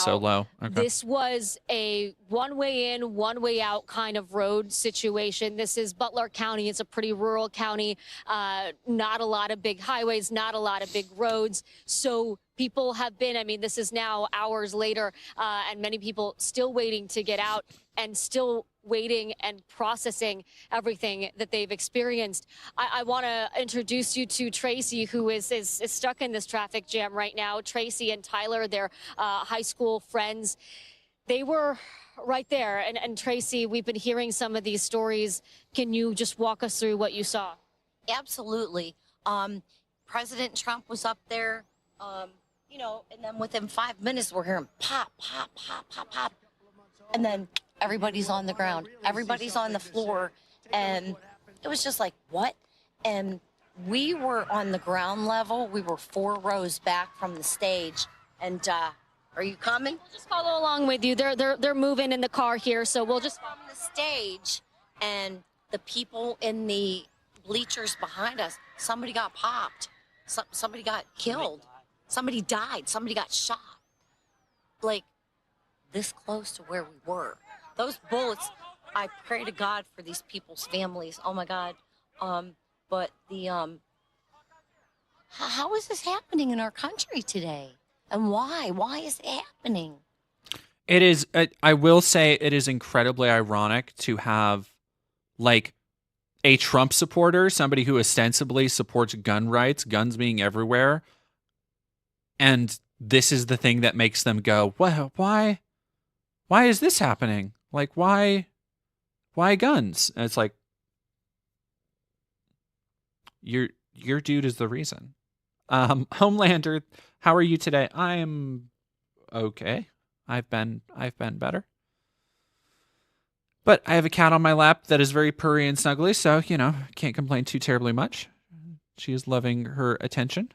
so low. Okay. This was a one-way in, one-way out kind of road situation. This is Butler County. It's a pretty rural county. Not a lot of big highways, not a lot of big roads. So people have been, I mean, this is now hours later, and many people still waiting to get out and still waiting and processing everything that they've experienced. I want to introduce you to Tracy, who is stuck in this traffic jam right now. Tracy and Tyler, they're high school friends. They were right there. And Tracy, we've been hearing some of these stories. Can you just walk us through what you saw? Absolutely. President Trump was up there, you know, and then within 5 minutes, we're hearing pop, pop, pop, pop, pop. And then everybody's on the ground. Everybody's on the floor. And it was just like, what? And we were on the ground level. We were 4 rows back from the stage. And are you coming? We'll just follow along with you. They're moving in the car here, so we'll just from the stage. And the people in the bleachers behind us, somebody got popped. Somebody got killed. Somebody died. Somebody got shot. Like, this close to where we were. Those bullets, I pray to God for these people's families. Oh my God. But the how is this happening in our country today? And why? Why is it happening? It is, I will say it is incredibly ironic to have, like, a Trump supporter, somebody who ostensibly supports gun rights, guns being everywhere, and this is the thing that makes them go, "What? Why is this happening? Like, why guns?" And it's like, your dude is the reason. Homelander, how are you today? I am okay. I've been better. But I have a cat on my lap that is very purry and snuggly, so, can't complain too terribly much. She is loving her attention.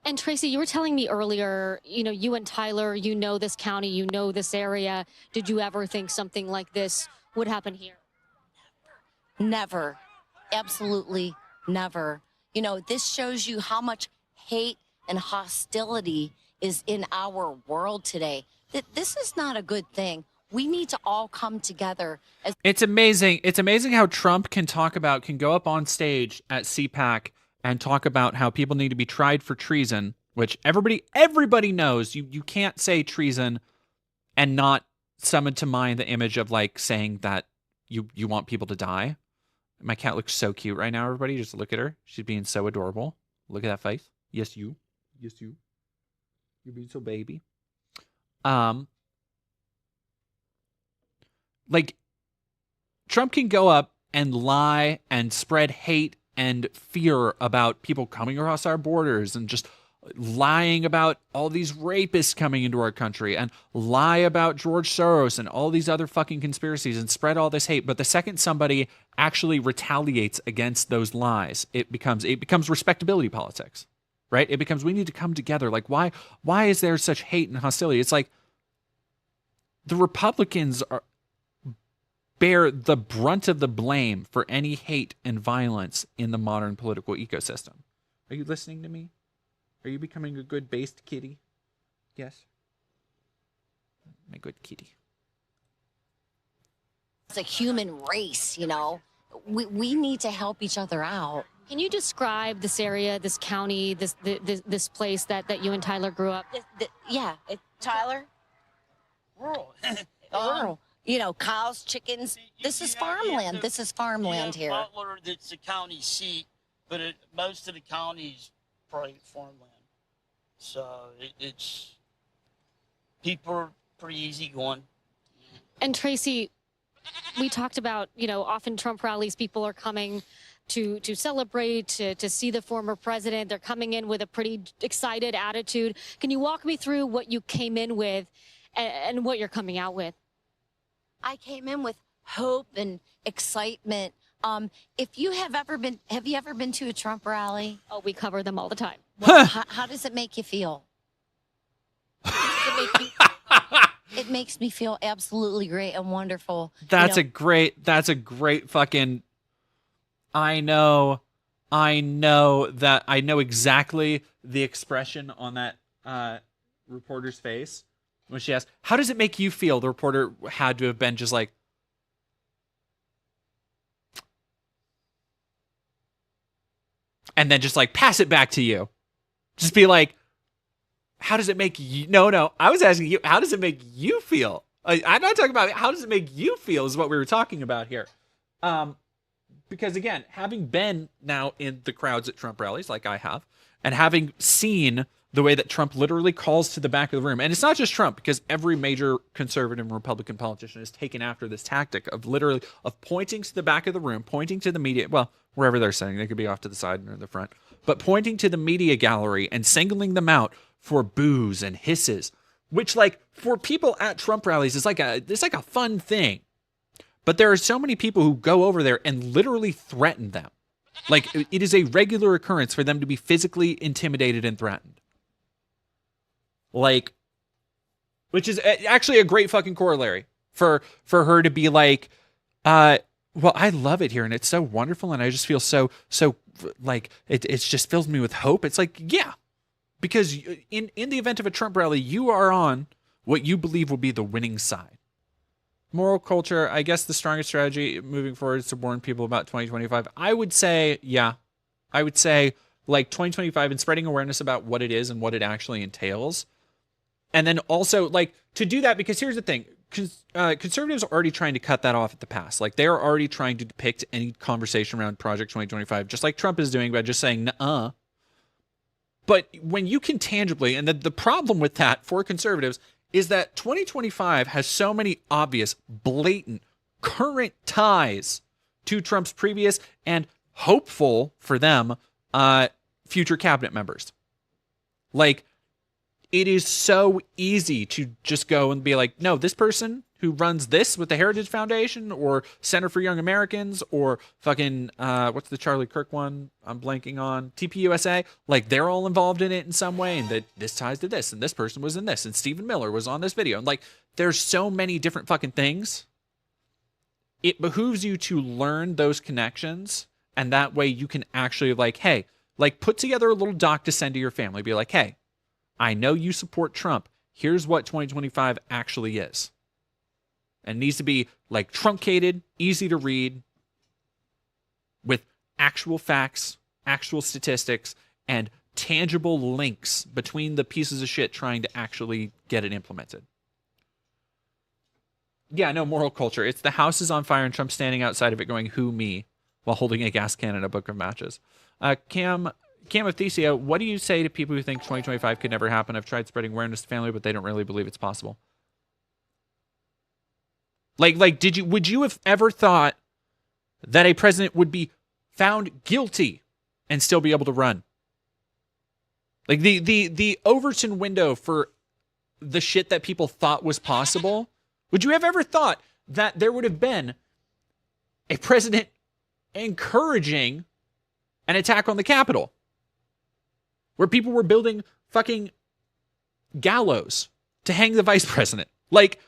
And Tracy, you were telling me earlier, you and Tyler, this county, this area. Did you ever think something like this would happen here? Never. Absolutely never. This shows you how much hate and hostility is in our world today. This is not a good thing. We need to all come together. It's amazing. It's amazing how Trump can go up on stage at CPAC and talk about how people need to be tried for treason, which everybody knows you can't say treason and not summon to mind the image of like saying that you want people to die. My cat looks so cute right now, everybody. Just look at her. She's being so adorable. Look at that face. Yes, you. Yes, you. You're being so baby. Like, Trump can go up and lie and spread hate and fear about people coming across our borders and just lying about all these rapists coming into our country and lie about George Soros and all these other fucking conspiracies and spread all this hate. But the second somebody actually retaliates against those lies, it becomes respectability politics, right? It becomes, we need to come together. Like, why is there such hate and hostility? It's like the Republicans bear the brunt of the blame for any hate and violence in the modern political ecosystem. Are you listening to me? Are you becoming a good based kitty? Yes. My good kitty. It's a human race, We need to help each other out. Can you describe this area, this county, this place that you and Tyler grew up? Tyler? Rural. Rural. Cows, chickens. This is farmland. This is farmland here. Butler, that's the county seat, but most of the county's probably farmland. So it's people are pretty easygoing. And Tracy, we talked about, often Trump rallies, people are coming to celebrate, to see the former president. They're coming in with a pretty excited attitude. Can you walk me through what you came in with and what you're coming out with? I came in with hope and excitement. Have you ever been to a Trump rally? Oh, we cover them all the time. Well, how does it make you feel? It makes me feel absolutely great and wonderful. That's a great fucking, I know exactly the expression on that reporter's face when she asked, how does it make you feel? The reporter had to have been just like, and then just like pass it back to you. Just be like, how does it make you? No, I was asking you, how does it make you feel? I'm not talking about how does it make you feel is what we were talking about here. Because again, having been now in the crowds at Trump rallies like I have, and having seen the way that Trump literally calls to the back of the room, and it's not just Trump, because every major conservative and Republican politician has taken after this tactic of pointing to the back of the room, pointing to the media, well, wherever they're sitting, they could be off to the side or the front, but pointing to the media gallery and singling them out for boos and hisses, which like for people at Trump rallies is like a fun thing. But there are so many people who go over there and literally threaten them. Like it is a regular occurrence for them to be physically intimidated and threatened. Like, which is actually a great fucking corollary for her to be like, well, I love it here and it's so wonderful and I just feel so like it just fills me with hope. It's like, yeah, because in the event of a Trump rally, you are on what you believe will be the winning side. Moral culture, I guess the strongest strategy moving forward is to warn people about 2025. I would say, yeah. I would say like 2025 and spreading awareness about what it is and what it actually entails. And then also like to do that, because here's the thing, conservatives are already trying to cut that off at the pass. Like, they are already trying to depict any conversation around Project 2025, just like Trump is doing by just saying, nuh-uh. But when you can tangibly, and the problem with that for conservatives is that 2025 has so many obvious, blatant, current ties to Trump's previous and hopeful for them future cabinet members. Like, it is so easy to just go and be like, no, this person who runs this with the Heritage Foundation or Center for Young Americans or fucking, what's the Charlie Kirk one I'm blanking on? TPUSA. Like, they're all involved in it in some way, and that this ties to this, and this person was in this, and Stephen Miller was on this video. And like, there's so many different fucking things. It behooves you to learn those connections, and that way you can actually, like, hey, like, put together a little doc to send to your family. Be like, hey, I know you support Trump. Here's what 2025 actually is. And it needs to be, like, truncated, easy to read, with actual facts, actual statistics, and tangible links between the pieces of shit trying to actually get it implemented. Yeah, no, moral culture. It's the house is on fire and Trump standing outside of it going, who me, while holding a gas can and a book of matches. Cam of Thesia, what do you say to people who think 2025 could never happen? I've tried spreading awareness to family, but they don't really believe it's possible. Like, would you have ever thought that a president would be found guilty and still be able to run? Like, the Overton window for the shit that people thought was possible. Would you have ever thought that there would have been a president encouraging an attack on the Capitol, where people were building fucking gallows to hang the vice president? Like,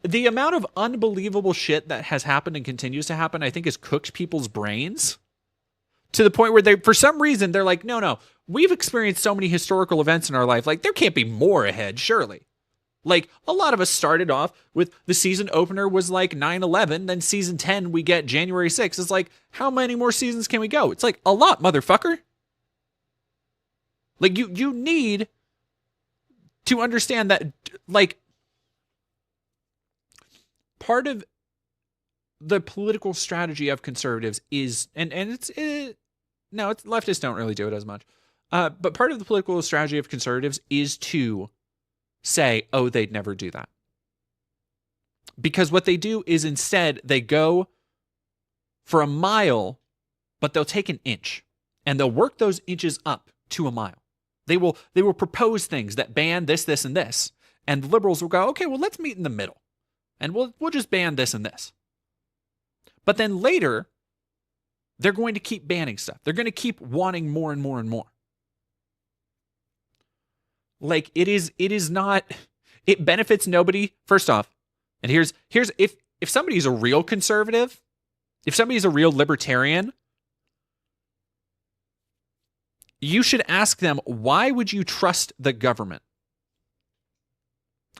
the amount of unbelievable shit that has happened and continues to happen, I think, has cooked people's brains to the point where they, for some reason, they're like, no, we've experienced so many historical events in our life. Like, there can't be more ahead, surely. Like, a lot of us started off with the season opener was like 9/11. Then season 10, we get January 6th. It's like, how many more seasons can we go? It's like, a lot, motherfucker. Like, you need to understand that, like, part of the political strategy of conservatives is, and it's leftists don't really do it as much. But part of the political strategy of conservatives is to say, oh, they'd never do that. Because what they do is instead they go for a mile, but they'll take an inch and they'll work those inches up to a mile. They will propose things that ban this, this, and this. And the liberals will go, okay, well, let's meet in the middle. And we'll just ban this and this. But then later, they're going to keep banning stuff. They're going to keep wanting more and more and more. Like, it is not, it benefits nobody, first off. And here's if somebody's a real conservative, if somebody's a real libertarian, you should ask them, why would you trust the government?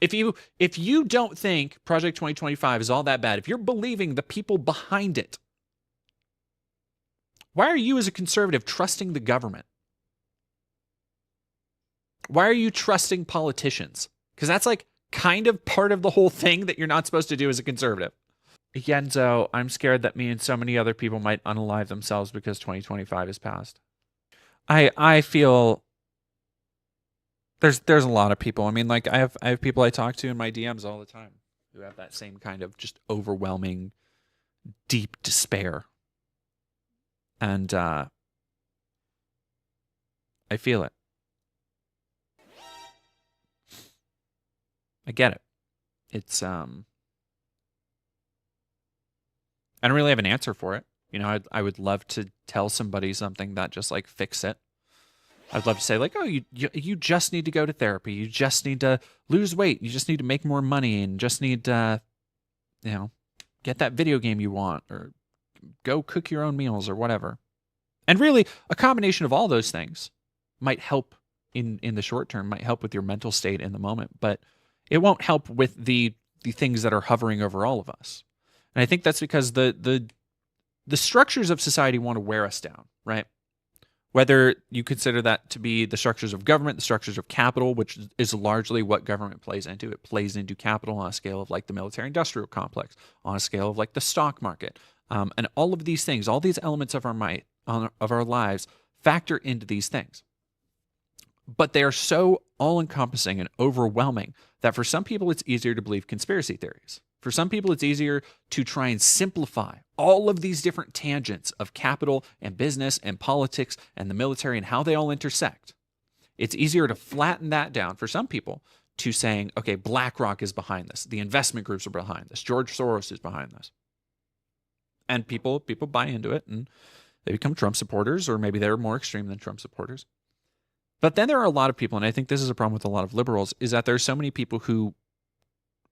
If you don't think Project 2025 is all that bad, if you're believing the people behind it, why are you as a conservative trusting the government? Why are you trusting politicians? Because that's like kind of part of the whole thing that you're not supposed to do as a conservative. Yenzo, I'm scared that me and so many other people might unalive themselves because 2025 is past. I feel there's a lot of people. I mean, like, I have people I talk to in my DMs all the time who have that same kind of just overwhelming, deep despair. And I feel it. I get it. It's I don't really have an answer for it. You know, I would love to tell somebody something that just like fix it. I'd love to say like, oh, you just need to go to therapy. You just need to lose weight. You just need to make more money and just need to, get that video game you want or go cook your own meals or whatever. And really, a combination of all those things might help in the short term, might help with your mental state in the moment, but it won't help with the things that are hovering over all of us. And I think that's because the structures of society want to wear us down, right? Whether you consider that to be the structures of government, the structures of capital, which is largely what government plays into. It plays into capital on a scale of like the military-industrial complex, on a scale of like the stock market, and all of these things, all these elements of our lives factor into these things. But they are so all-encompassing and overwhelming that for some people it's easier to believe conspiracy theories. For some people it's easier to try and simplify all of these different tangents of capital and business and politics and the military and how they all intersect. It's easier to flatten that down for some people to saying, okay, BlackRock is behind this. The investment groups are behind this. George Soros is behind this. And people buy into it and they become Trump supporters, or maybe they're more extreme than Trump supporters. But then there are a lot of people, and I think this is a problem with a lot of liberals, is that there are so many people who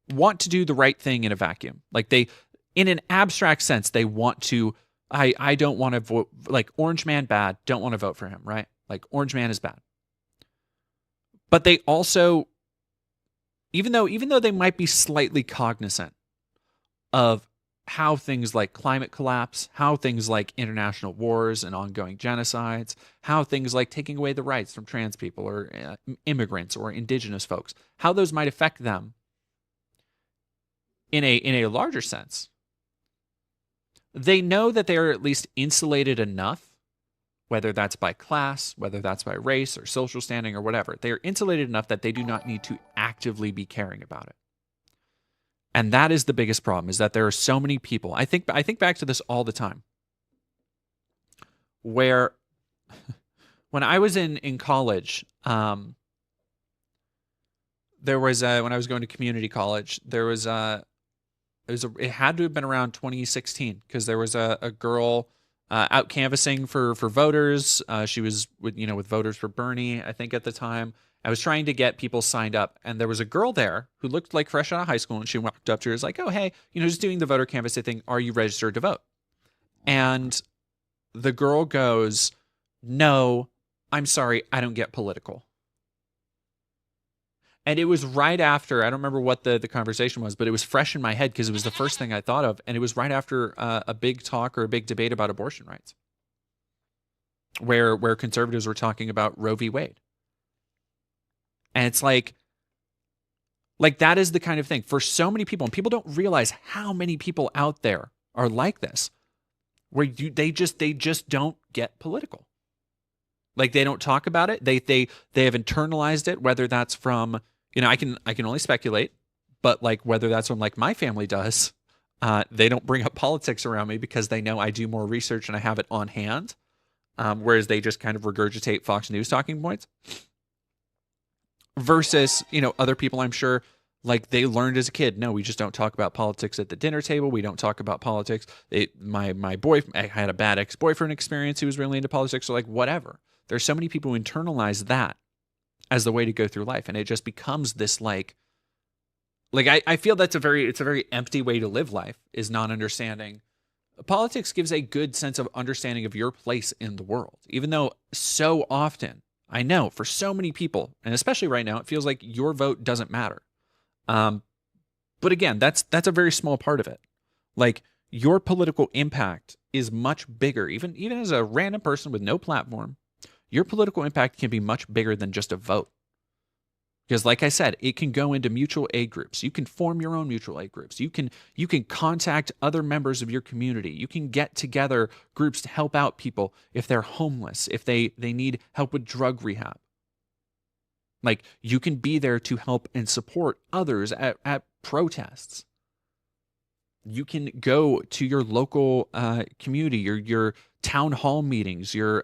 want to do the right thing in a vacuum. Like they, in an abstract sense, they want to, I don't want to vote, like Orange Man bad, don't want to vote for him, right? Like Orange Man is bad. But they also, even though they might be slightly cognizant of how things like climate collapse, how things like international wars and ongoing genocides, how things like taking away the rights from trans people or immigrants or indigenous folks, how those might affect them in a larger sense, they know that they are at least insulated enough, whether that's by class, whether that's by race or social standing or whatever. They are insulated enough that they do not need to actively be caring about it. And that is the biggest problem, is that there are so many people. I think back to this all the time, where when I was in college, there was when I was going to community college, there was it had to have been around 2016, because there was a girl out canvassing for voters. She was with Voters for Bernie, I think, at the time. I was trying to get people signed up, and there was a girl there who looked like fresh out of high school, and she walked up to her, was like, "Oh, hey, just doing the voter canvassing thing. Are you registered to vote?" And the girl goes, "No, I'm sorry, I don't get political." And it was right after, I don't remember what the conversation was, but it was fresh in my head because it was the first thing I thought of, and it was right after a big talk or a big debate about abortion rights, where conservatives were talking about Roe v. Wade. And it's like that is the kind of thing for so many people, and people don't realize how many people out there are like this, where they just don't get political. Like, they don't talk about it. They have internalized it, whether that's from, I can only speculate, but like whether that's from like my family does. They don't bring up politics around me because they know I do more research and I have it on hand. Whereas they just kind of regurgitate Fox News talking points. Versus, other people, I'm sure, like they learned as a kid, no, we just don't talk about politics at the dinner table. We don't talk about politics. My boyfriend, I had a bad ex-boyfriend experience who was really into politics, or like whatever. There's so many people who internalize that as the way to go through life, and it just becomes this like I feel it's a very empty way to live life, is not understanding. Politics gives a good sense of understanding of your place in the world, even though so often, I know for so many people, and especially right now, it feels like your vote doesn't matter. But again, that's a very small part of it. Like, your political impact is much bigger, even as a random person with no platform. Your political impact can be much bigger than just a vote. Because like I said, it can go into mutual aid groups. You can form your own mutual aid groups. You can contact other members of your community. You can get together groups to help out people if they're homeless, if they need help with drug rehab. Like, you can be there to help and support others at protests. You can go to your local community, your town hall meetings, your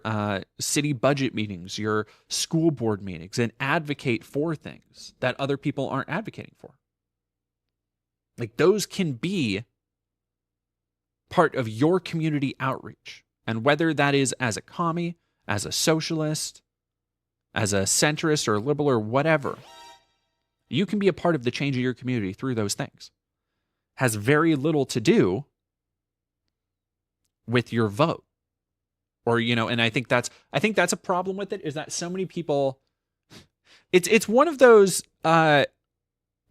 city budget meetings, your school board meetings, and advocate for things that other people aren't advocating for. Like, those can be part of your community outreach. And whether that is as a commie, as a socialist, as a centrist or a liberal or whatever, you can be a part of the change of your community through those things. Has very little to do with your vote. Or, and I think that's a problem with it, is that so many people, it's one of those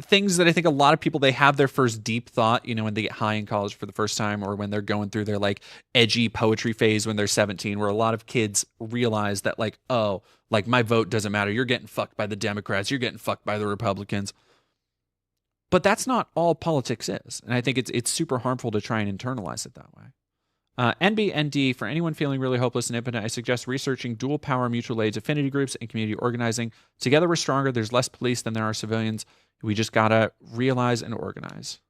things that I think a lot of people, they have their first deep thought, when they get high in college for the first time, or when they're going through their like edgy poetry phase when they're 17, where a lot of kids realize that like, oh, like my vote doesn't matter. You're getting fucked by the Democrats. You're getting fucked by the Republicans. But that's not all politics is. And I think it's super harmful to try and internalize it that way. NBND, for anyone feeling really hopeless and impotent, I suggest researching dual power mutual aids affinity groups and community organizing. Together we're stronger. There's less police than there are civilians. We just got to realize and organize.